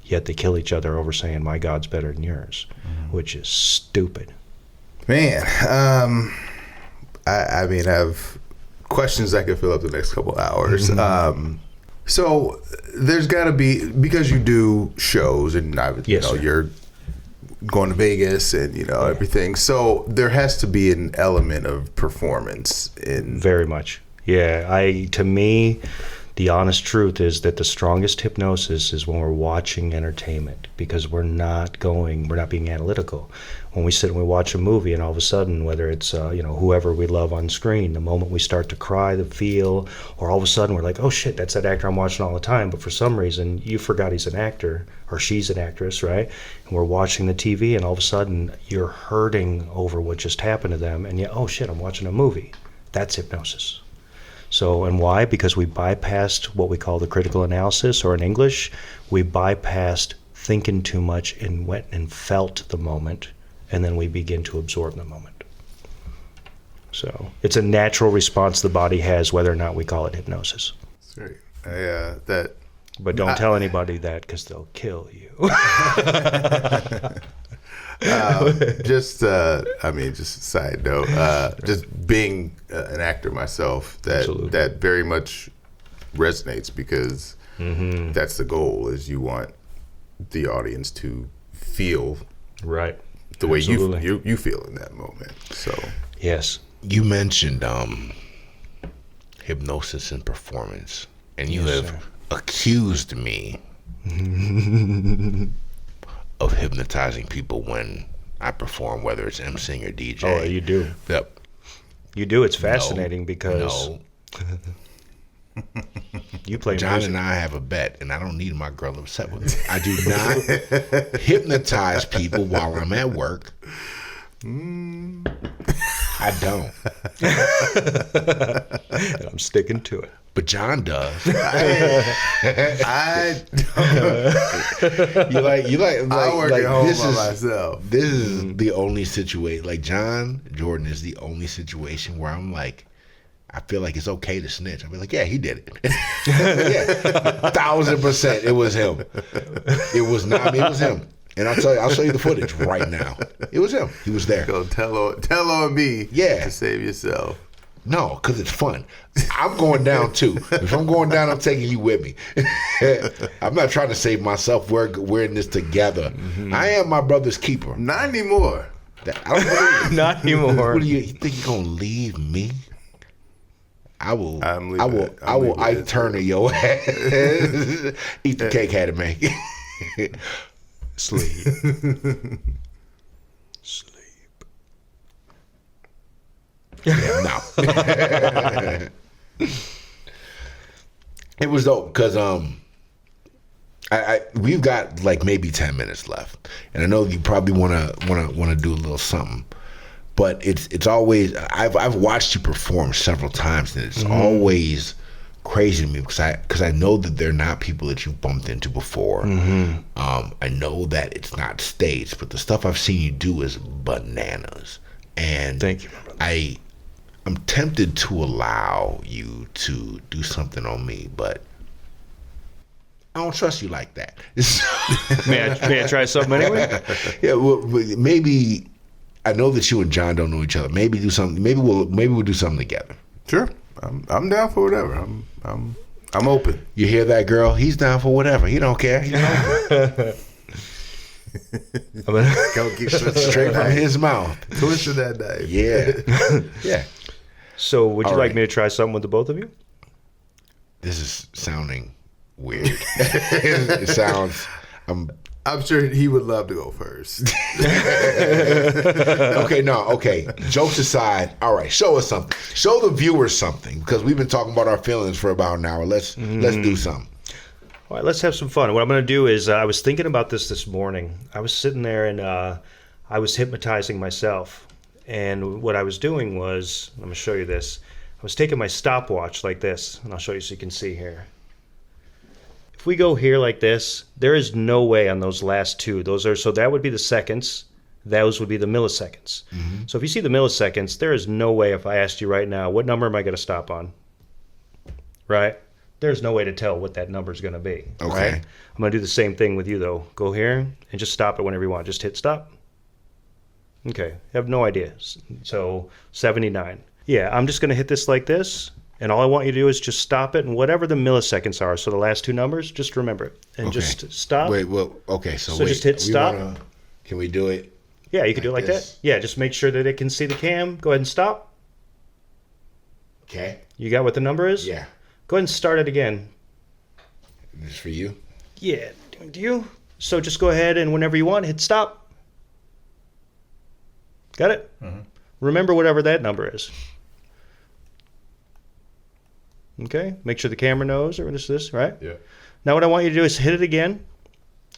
Yet they kill each other over saying, my God's better than yours, which is stupid. Man, I have questions that could fill up the next couple hours. Mm-hmm. So there's got to be, because you do shows and you're going to Vegas and everything. So there has to be an element of performance in. Very much. Yeah, to me, the honest truth is that the strongest hypnosis is when we're watching entertainment, because we're not being analytical. When we sit and we watch a movie, and all of a sudden, whether it's whoever we love on screen, the moment we start to cry, the feel, or all of a sudden we're like, oh shit, that's that actor I'm watching all the time, but for some reason you forgot he's an actor or she's an actress, right? And we're watching the TV, and all of a sudden you're hurting over what just happened to them, and oh shit, I'm watching a movie. That's hypnosis. So, and why? Because we bypassed what we call the critical analysis, or in English, we bypassed thinking too much and went and felt the moment, and then we begin to absorb the moment. So it's a natural response the body has, whether or not we call it hypnosis. That's right. But don't tell anybody that, because they'll kill you. Just a side note, just being an actor myself, that very much resonates, because that's the goal, is you want the audience to feel right the way you feel in that moment. So yes, you mentioned hypnosis and performance, and you have accused me of hypnotizing people when I perform, whether it's emceeing or DJ. Oh, you do. Yep. You do. It's fascinating because you play John music. And I have a bet, and I don't need my girl upset with me. I do not hypnotize people while I'm at work. I don't. And I'm sticking to it. But John does. I don't. I work at home by myself. This is the only situation. Like John Jordan is the only situation where I'm like, I feel like it's okay to snitch. I'll be like, yeah, he did it. Yeah, 1,000%, it was him. It was not me. It was him. And I'll show you the footage right now. It was him. He was there. Go tell on me. Yeah. To save yourself. No, because it's fun. I'm going down too. If I'm going down, I'm taking you with me. I'm not trying to save myself. We're in this together. Mm-hmm. I am my brother's keeper. Not anymore. Not anymore. What do you think you're gonna leave me? I will. I turn to your ass. Eat the cake, had to make. Sleep. Yeah, no. It was dope because we've got like maybe 10 minutes left, and I know you probably want to do a little something, but it's always I've watched you perform several times, and it's always crazy to me because I know that they're not people that you've bumped into before. I know that it's not staged, but the stuff I've seen you do is bananas. And thank you, I'm tempted to allow you to do something on me, but I don't trust you like that. May I try something anyway? Yeah, well, maybe. I know that you and John don't know each other. Maybe do something. Maybe we'll do something together. Sure, I'm down for whatever. I'm open. You hear that, girl? He's down for whatever. He don't care. He don't Go get straight from his mouth. Twisted that knife. Yeah, yeah. So, would you All like right. me to try something with the both of you? This is sounding weird. It sounds. I'm sure he would love to go first. Okay. Jokes aside, all right. Show us something. Show the viewers something, because we've been talking about our feelings for about an hour. Let's do something. All right, let's have some fun. What I'm going to do is I was thinking about this morning. I was sitting there and I was hypnotizing myself. And what I was doing was, I'm going to show you this. I was taking my stopwatch like this, and I'll show you so you can see here. If we go here like this, there is no way on those last two. So that would be the seconds. Those would be the milliseconds. Mm-hmm. So if you see the milliseconds, there is no way if I asked you right now, what number am I going to stop on? Right? There's no way to tell what that number is going to be. Okay. Right? I'm going to do the same thing with you, though. Go here and just stop it whenever you want. Just hit stop. Okay. I have no idea. So 79. Yeah, I'm just going to hit this like this. And all I want you to do is just stop it, and whatever the milliseconds are, so the last two numbers, just remember it. And just stop. Wait, well, okay, so wait. Just hit stop. Can we do it? Yeah, you can do it like that. Yeah, just make sure that it can see the cam. Go ahead and stop. Okay. You got what the number is? Yeah. Go ahead and start it again. This is for you? Yeah, do you? So just go ahead and whenever you want, hit stop. Got it? Mm-hmm. Remember whatever that number is. Okay, make sure the camera knows, or this, right? Yeah. Now what I want you to do is hit it again,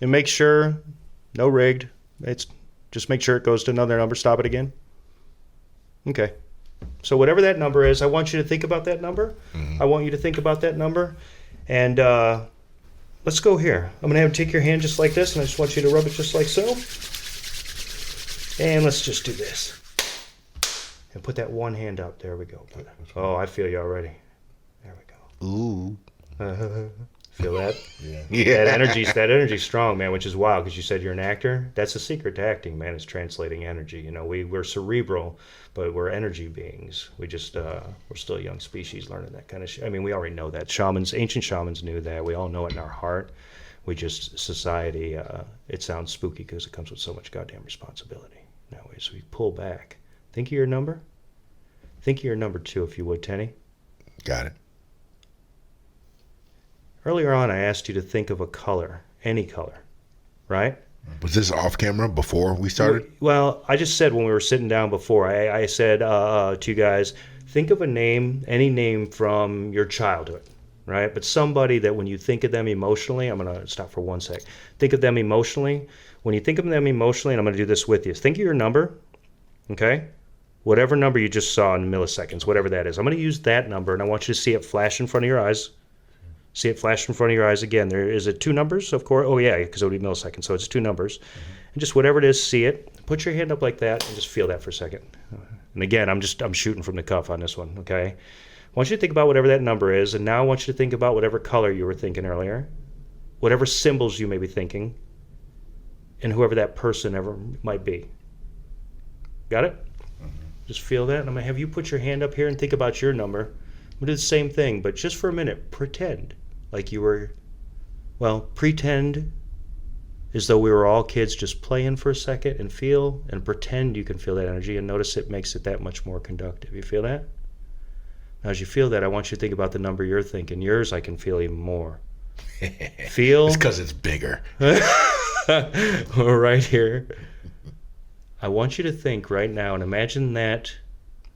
and make sure, no rigged, it's just make sure it goes to another number, stop it again. Okay, so whatever that number is, I want you to think about that number. Mm-hmm. I want you to think about that number, and let's go here. I'm going to have you take your hand just like this, and I just want you to rub it just like so. And let's just do this. And put that one hand up. There we go. Oh, I feel you already. There we go. Ooh. Feel that? Yeah. That energy's strong, man, which is wild because you said you're an actor. That's the secret to acting, man, is translating energy. You know, we're cerebral, but we're energy beings. We just, we're still a young species learning that kind of shit. I mean, we already know that. Ancient shamans knew that. We all know it in our heart. We just, society, it sounds spooky because it comes with so much goddamn responsibility. That way, so we pull back. Think of your number. Think of your number 2, if you would, Tenny. Got it. Earlier on, I asked you to think of a color, any color, right? Was this off camera before we started? Well, I just said when we were sitting down before, I said to you guys, think of a name, any name from your childhood, right? But somebody that when you think of them emotionally, I'm going to stop for 1 sec. Think of them emotionally. When you think of them emotionally, and I'm going to do this with you, think of your number, okay? whatever number you just saw in milliseconds, whatever that is. I'm going to use that number, and I want you to see it flash in front of your eyes. See it flash in front of your eyes again. Is it 2 numbers? Of course. Oh, yeah, because it would be milliseconds, so it's 2 numbers. And just whatever it is, see it. Put your hand up like that and just feel that for a second. And again, I'm shooting from the cuff on this one, okay? I want you to think about whatever that number is, and now I want you to think about whatever color you were thinking earlier, whatever symbols you may be thinking, and whoever that person ever might be. Got it? Just feel that. And I'm going to have you put your hand up here and think about your number. I'm going to do the same thing, but just for a minute, pretend like you were, pretend as though we were all kids just playing for a second and feel and pretend you can feel that energy, and notice it makes it that much more conductive. You feel that? Now, as you feel that, I want you to think about the number you're thinking. Yours, I can feel even more. Feel. It's because it's bigger. Right here. I want you to think right now and imagine that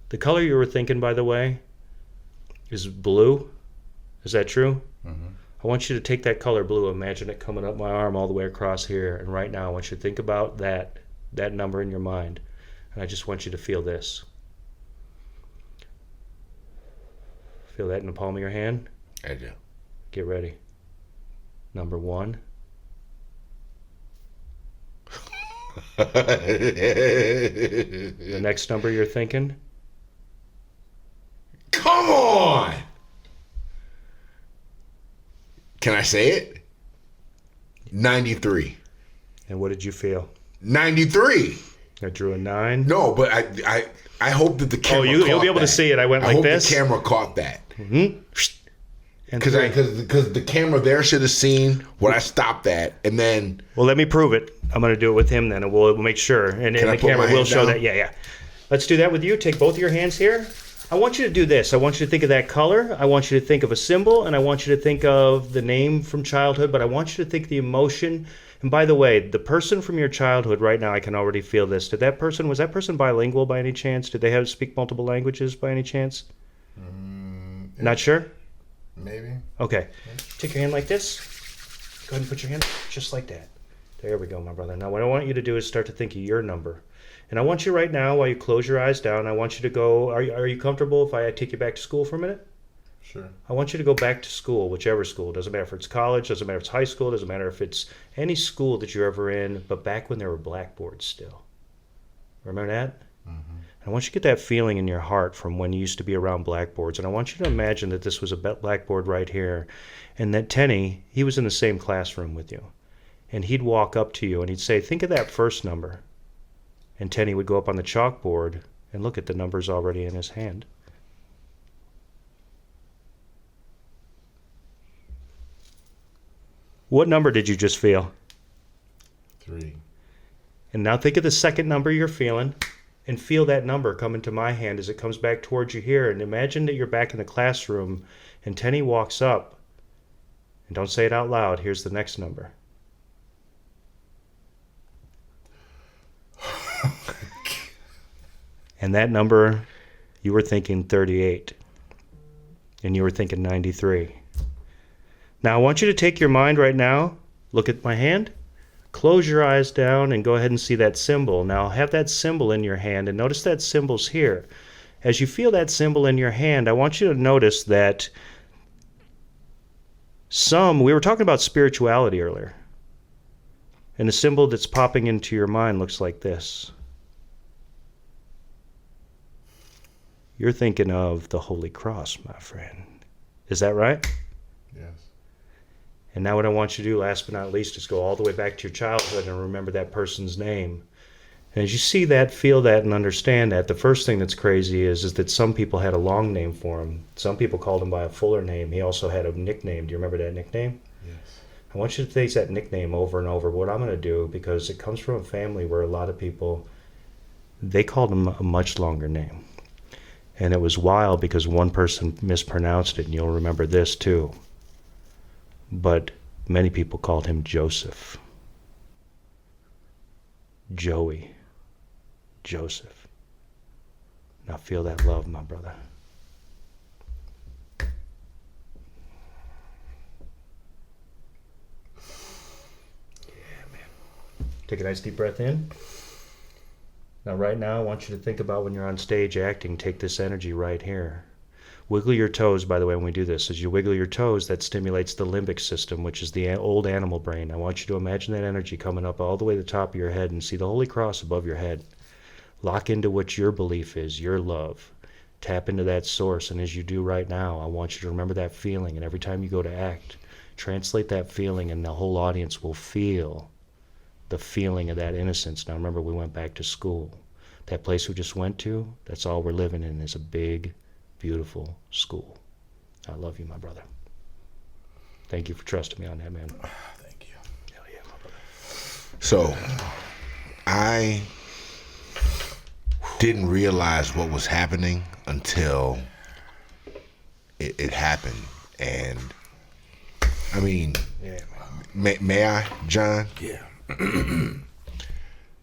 the color you were thinking, by the way, is blue. Is that true? Mm-hmm. I want you to take that color blue, imagine it coming up my arm all the way across here, and right now I want you to think about that number in your mind, and I just want you to feel this. Feel that in the palm of your hand? I do. Get ready. Number 1. The next number you're thinking? Come on! Can I say it? 93. And what did you feel? 93. I drew a 9. No, but I hope that the camera. You'll be able to see it. I went like this. I hope the camera caught that. Mm-hmm. Because the camera there should have seen what I stopped at, and then. Well, let me prove it. I'm going to do it with him then, and we'll make sure. And the camera will show that. Yeah. Let's do that with you. Take both of your hands here. I want you to do this. I want you to think of that color. I want you to think of a symbol, and I want you to think of the name from childhood, but I want you to think the emotion. And by the way, the person from your childhood right now, I can already feel this. Was that person bilingual by any chance? Did they speak multiple languages by any chance? Not sure? Maybe. Okay. Take your hand like this. Go ahead and put your hand just like that. There we go, my brother. Now what I want you to do is start to think of your number. And I want you right now, while you close your eyes down, I want you to go, are you comfortable if I take you back to school for a minute? Sure. I want you to go back to school, whichever school. Doesn't matter if it's college, doesn't matter if it's high school, doesn't matter if it's any school that you're ever in, but back when there were blackboards still. Remember that? Mm-hmm. I want you to get that feeling in your heart from when you used to be around blackboards. And I want you to imagine that this was a blackboard right here, and that Tenny, he was in the same classroom with you. And he'd walk up to you and he'd say, think of that first number. And Tenny would go up on the chalkboard and look at the numbers already in his hand. What number did you just feel? 3. And now think of the second number you're feeling, and feel that number come into my hand as it comes back towards you here. And imagine that you're back in the classroom, and Tenny walks up. And don't say it out loud. Here's the next number. And that number, you were thinking 38. And you were thinking 93. Now I want you to take your mind right now, look at my hand, close your eyes down and go ahead and see that symbol. Now have that symbol in your hand and notice that symbol's here. As you feel that symbol in your hand, I want you to notice that we were talking about spirituality earlier. And the symbol that's popping into your mind looks like this. You're thinking of the Holy Cross, my friend. Is that right? Yes. And now what I want you to do, last but not least, is go all the way back to your childhood and remember that person's name. And as you see that, feel that, and understand that, the first thing that's crazy is that some people had a long name for him. Some people called him by a fuller name. He also had a nickname. Do you remember that nickname? Yes. I want you to take that nickname over and over. What I'm going to do, because it comes from a family where a lot of people, they called him a much longer name. And it was wild because one person mispronounced it, and you'll remember this too. But many people called him Joseph. Joey. Joseph. Now feel that love, my brother. Yeah, man. Take a nice deep breath in. Now, right now, I want you to think about when you're on stage acting, take this energy right here. Wiggle your toes, by the way, when we do this. As you wiggle your toes, that stimulates the limbic system, which is the old animal brain. I want you to imagine that energy coming up all the way to the top of your head and see the Holy Cross above your head. Lock into what your belief is, your love. Tap into that source, and as you do right now, I want you to remember that feeling, and every time you go to act, translate that feeling, and the whole audience will feel the feeling of that innocence. Now remember, we went back to school. That place we just went to, that's all we're living in, is a big, beautiful school. I love you, my brother. Thank you for trusting me on that, man. Thank you. Hell yeah, my brother. So, I didn't realize what was happening until it happened. And, I mean, Yeah, may I, John? Yeah.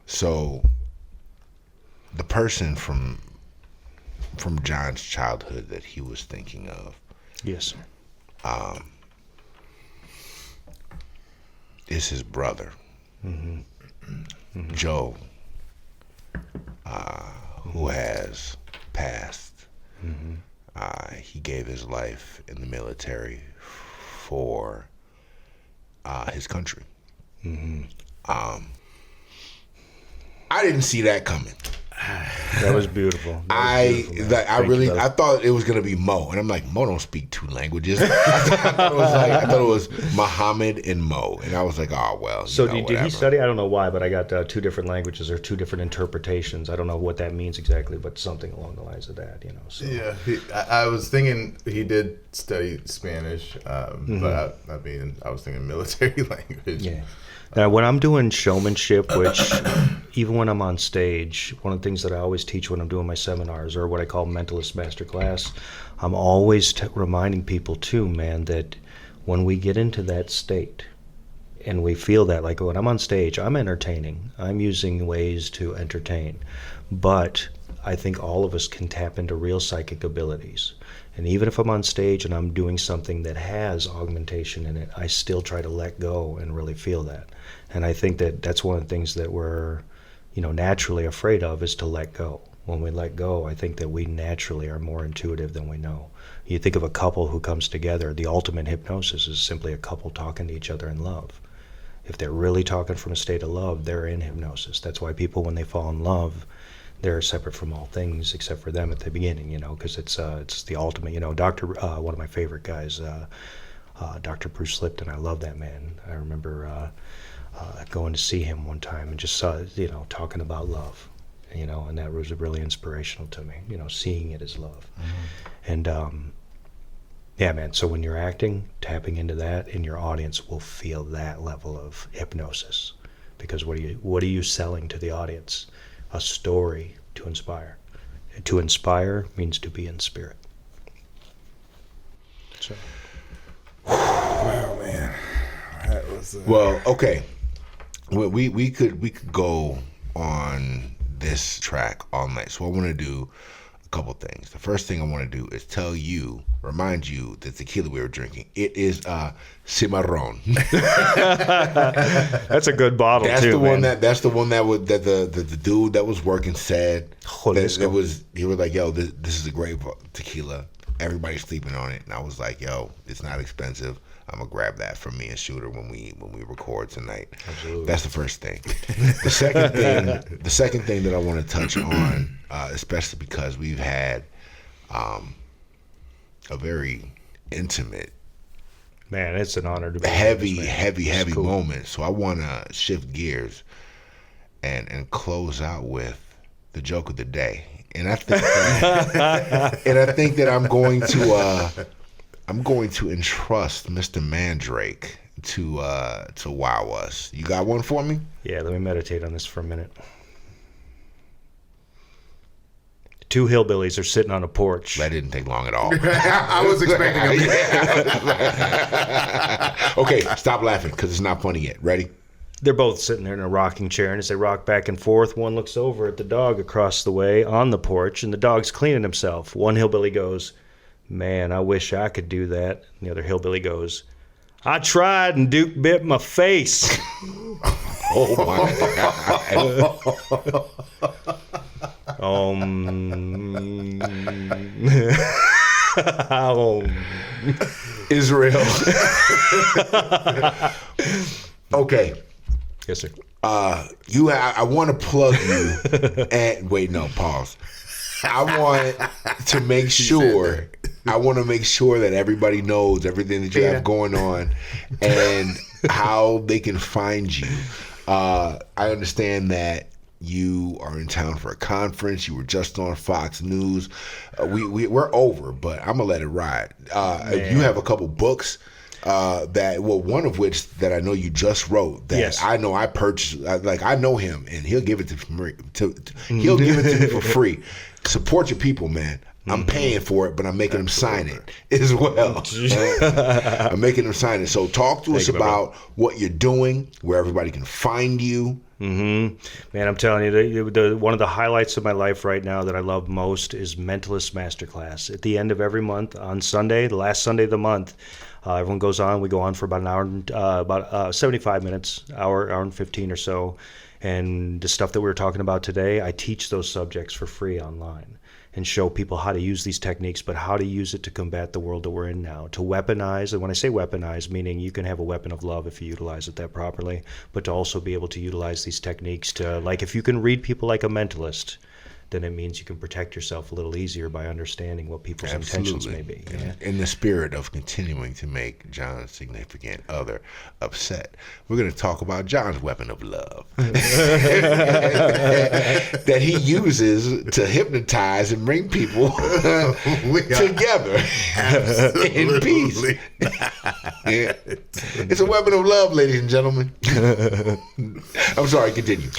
So, the person from John's childhood that he was thinking of yes, sir. is his brother, Joe, who has passed. He gave his life in the military for his country. I didn't see that coming. That was beautiful. I thought it was gonna be Mo, and I'm like, Mo don't speak two languages. I thought it was Muhammad and Mo, and I was like, oh well. So did he study? I don't know why, but I got two different languages or two different interpretations. I don't know what that means exactly, but something along the lines of that, So. Yeah, I was thinking he did study Spanish, but I was thinking military language. Yeah. Now, when I'm doing showmanship, which even when I'm on stage, one of the things that I always teach when I'm doing my seminars, or what I call mentalist masterclass, I'm always reminding people too, man, that when we get into that state and we feel that, like when I'm on stage, I'm entertaining. I'm using ways to entertain. But I think all of us can tap into real psychic abilities. And even if I'm on stage and I'm doing something that has augmentation in it, I still try to let go and really feel that. And I think that that's one of the things that we're, naturally afraid of, is to let go. When we let go, I think that we naturally are more intuitive than we know. You think of a couple who comes together, the ultimate hypnosis is simply a couple talking to each other in love. If they're really talking from a state of love, they're in hypnosis. That's why people, when they fall in love, they're separate from all things except for them at the beginning, because it's the ultimate. Dr. One of my favorite guys, Dr. Bruce Lipton. I love that man. I remember going to see him one time and just saw, talking about love, and that was really inspirational to me. Seeing it as love, and yeah, man. So when you're acting, tapping into that, and your audience will feel that level of hypnosis, because what are you selling to the audience? A story to inspire. To inspire means to be in spirit. So. Wow, man, that was. Well, okay. We could go on this track all night. So I want to do a couple things. The first thing I want to do is remind you that tequila we were drinking, it is Cimarron. That's a good bottle. That's too, the one man. that the dude that was working said. He was like, yo, this is a great tequila. Everybody's sleeping on it, and I was like, yo, it's not expensive. I'm gonna grab that for me and Shooter when we record tonight. Absolutely. That's the first thing. The second thing that I want to touch on, especially because we've had a very intimate, man, it's an honor to be heavy cool. moment. So I want to shift gears and close out with the joke of the day. And I think that I'm going to entrust Mr. Mandrake to wow us. You got one for me? Yeah, let me meditate on this for a minute. Two hillbillies are sitting on a porch. That didn't take long at all. I was expecting him. Okay, stop laughing because it's not funny yet. Ready? They're both sitting there in a rocking chair, and as they rock back and forth, one looks over at the dog across the way on the porch, and the dog's cleaning himself. One hillbilly goes, "Man, I wish I could do that." And the other hillbilly goes, "I tried and Duke bit my face." Oh my God. Israel. Okay. Yes, sir. I want to plug you. And wait, no, pause. I want to make sure. I want to make sure that everybody knows everything that you have going on and how they can find you. I understand that you are in town for a conference. You were just on Fox News. We're over, but I'm gonna let it ride. You have a couple books. One of which that I know you just wrote that yes. I know I purchased. I know him, and he'll give it to me. He'll give it to me for free. Support your people, man. I'm paying for it, but I'm making them sign it as well. I'm making them sign it. So talk to us about what you're doing, where everybody can find you. Man, I'm telling you, one of the highlights of my life right now that I love most is Mentalist Masterclass. At the end of every month on Sunday, the last Sunday of the month, everyone goes on. We go on for about an hour, about 75 minutes, hour and 15 or so. And the stuff that we were talking about today, I teach those subjects for free online and show people how to use these techniques, but how to use it to combat the world that we're in now, to weaponize. And when I say weaponize, meaning you can have a weapon of love if you utilize it that properly, but to also be able to utilize these techniques to, like, if you can read people like a mentalist, then it means you can protect yourself a little easier by understanding what people's intentions may be. Yeah? In the spirit of continuing to make John's significant other upset, we're going to talk about John's weapon of love that he uses to hypnotize and bring people together in peace. Yeah. It's a weapon of love, ladies and gentlemen. I'm sorry, continue.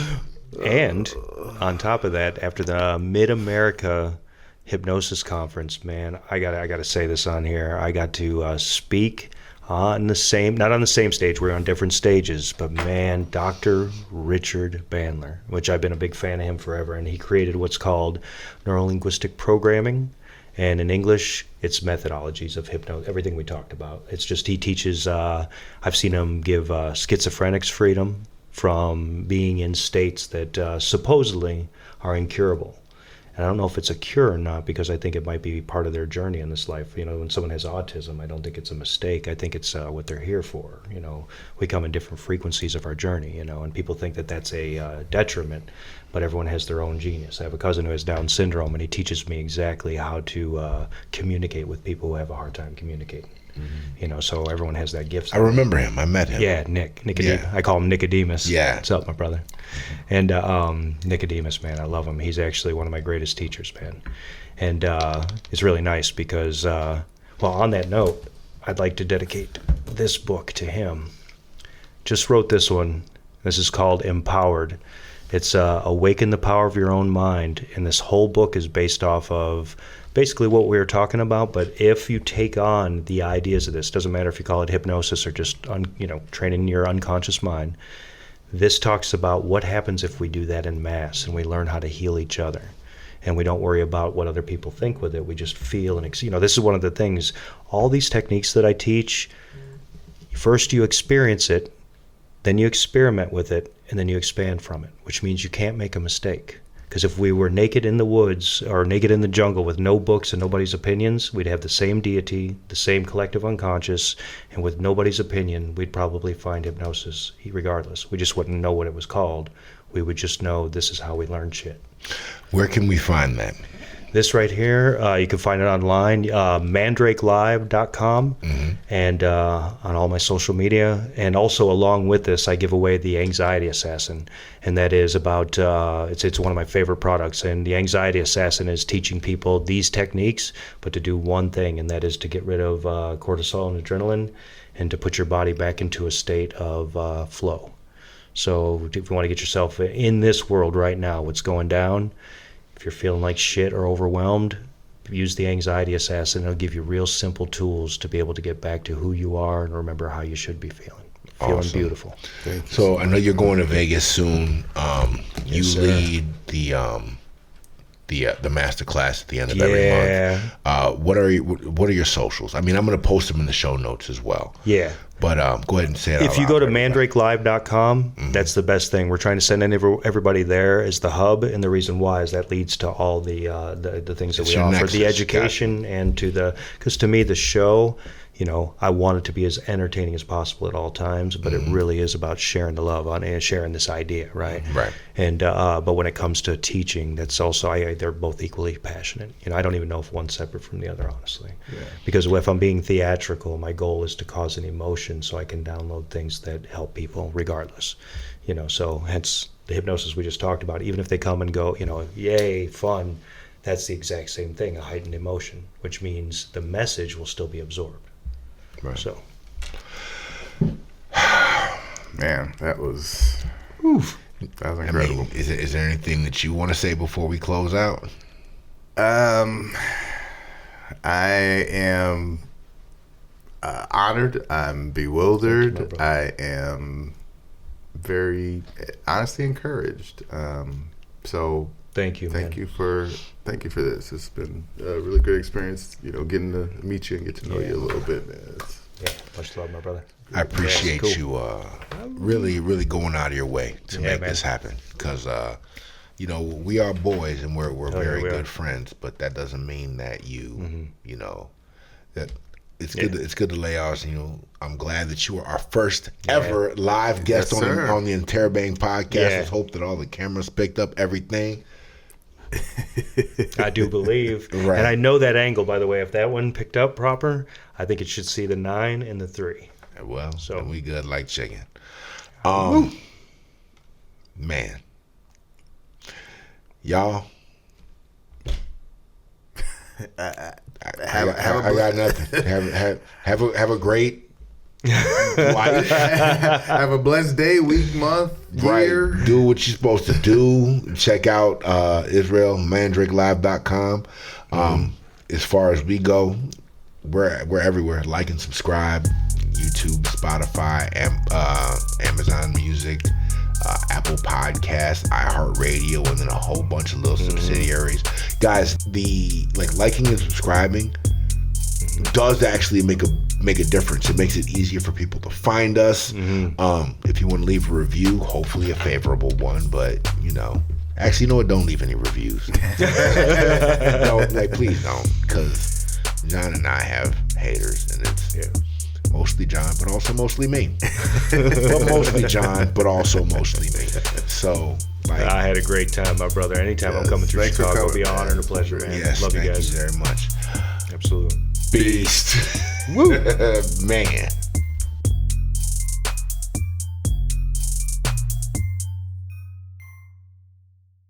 And on top of that, after the Mid-America Hypnosis Conference, man, I gotta say this on here. I got to speak on the same, not on the same stage, we're on different stages, but man, Dr. Richard Bandler, which I've been a big fan of him forever, and he created what's called neuro-linguistic programming. And in English, it's methodologies of everything we talked about. It's just, he teaches, I've seen him give schizophrenics freedom from being in states that supposedly are incurable. And I don't know if it's a cure or not, because I think it might be part of their journey in this life. You know, when someone has autism, I don't think it's a mistake. I think it's what they're here for. You know, we come in different frequencies of our journey, you know, and people think that that's a detriment, but everyone has their own genius. I have a cousin who has Down syndrome, and he teaches me exactly how to communicate with people who have a hard time communicating. Mm-hmm. You know, so everyone has that gift. I remember him. I met him. Yeah, Nicodemus. Yeah. I call him Nicodemus. Yeah. What's up, my brother? And Nicodemus, man, I love him. He's actually one of my greatest teachers, man. And it's really nice because, well, on that note, I'd like to dedicate this book to him. Just wrote this one. This is called Empowered. It's Awaken the Power of Your Own Mind. And this whole book is based off of basically what we were talking about, but if you take on the ideas of this, doesn't matter if you call it hypnosis or just training your unconscious mind, this talks about what happens if we do that in mass and we learn how to heal each other, and we don't worry about what other people think with it. We just feel and this is one of the things, all these techniques that I teach, first you experience it, then you experiment with it, and then you expand from it, which means you can't make a mistake. Because if we were naked in the woods or naked in the jungle with no books and nobody's opinions, we'd have the same deity, the same collective unconscious, and with nobody's opinion, we'd probably find hypnosis regardless. We just wouldn't know what it was called. We would just know this is how we learn shit. Where can we find that? This right here, you can find it online, mandrakelive.com, and on all my social media. And also along with this, I give away the Anxiety Assassin, and that is about, it's one of my favorite products. And the Anxiety Assassin is teaching people these techniques, but to do one thing, and that is to get rid of cortisol and adrenaline, and to put your body back into a state of flow. So if you want to get yourself in this world right now, what's going down, if you're feeling like shit or overwhelmed, use the Anxiety Assassin. It'll give you real simple tools to be able to get back to who you are and remember how you should be feeling. Feeling awesome. Beautiful. So I know you're going to Vegas soon. You Yes, lead the the master class at the end of every month. What are your socials? I mean, I'm going to post them in the show notes as well. Yeah. But go ahead and say it. If you go to mandrakelive.com, that's the best thing. We're trying to send everybody there as the hub, and the reason why is that leads to all the things that we offer, nexus. the education, and because to me the show, I want it to be as entertaining as possible at all times, but it really is about sharing the love and sharing this idea, right? Right. And but when it comes to teaching, that's also they're both equally passionate. I don't even know if one's separate from the other, honestly. Yeah. Because if I'm being theatrical, my goal is to cause an emotion so I can download things that help people regardless. So hence the hypnosis we just talked about. Even if they come and go, yay, fun, that's the exact same thing, a heightened emotion, which means the message will still be absorbed. Right. So, man, that was incredible. I mean, is there anything that you want to say before we close out? I am honored. I'm bewildered. I am very honestly encouraged. So thank you. Thank you for this. It's been a really good experience. Getting to meet you and get to know you a little bit. Much love, my brother. I appreciate you really, really going out of your way to make this happen. Because we are boys and we're very good friends, but that doesn't mean that that it's good. It's good to lay ours. I'm glad that you were our first ever live guest on the Interrobang podcast. Let's hope that all the cameras picked up everything. I do believe, right. And I know that angle. By the way, if that one picked up proper, I think it should see the 9 and the 3. Well, so we good like chicken. Man, y'all. I got nothing. Have a great life. Have a blessed day, week, month, year. Right. Do what you're supposed to do. Check out IsraelMandrakelive.com. As far as we go, we're everywhere. Like and subscribe. YouTube, Spotify, Amazon Music, Apple Podcasts, iHeartRadio, and then a whole bunch of little subsidiaries. Guys, the liking and subscribing does actually make a difference. It makes it easier for people to find us. If you want to leave a review, hopefully a favorable one, but actually, don't leave any reviews. Please don't, because John and I have haters, and it's mostly John, but also mostly me. But mostly John, but also mostly me. So, I had a great time, my brother. Anytime I'm coming through Chicago, it'll be an honor and a pleasure, man. Yes, love you guys very much. Absolutely. Beast. Woo. Man.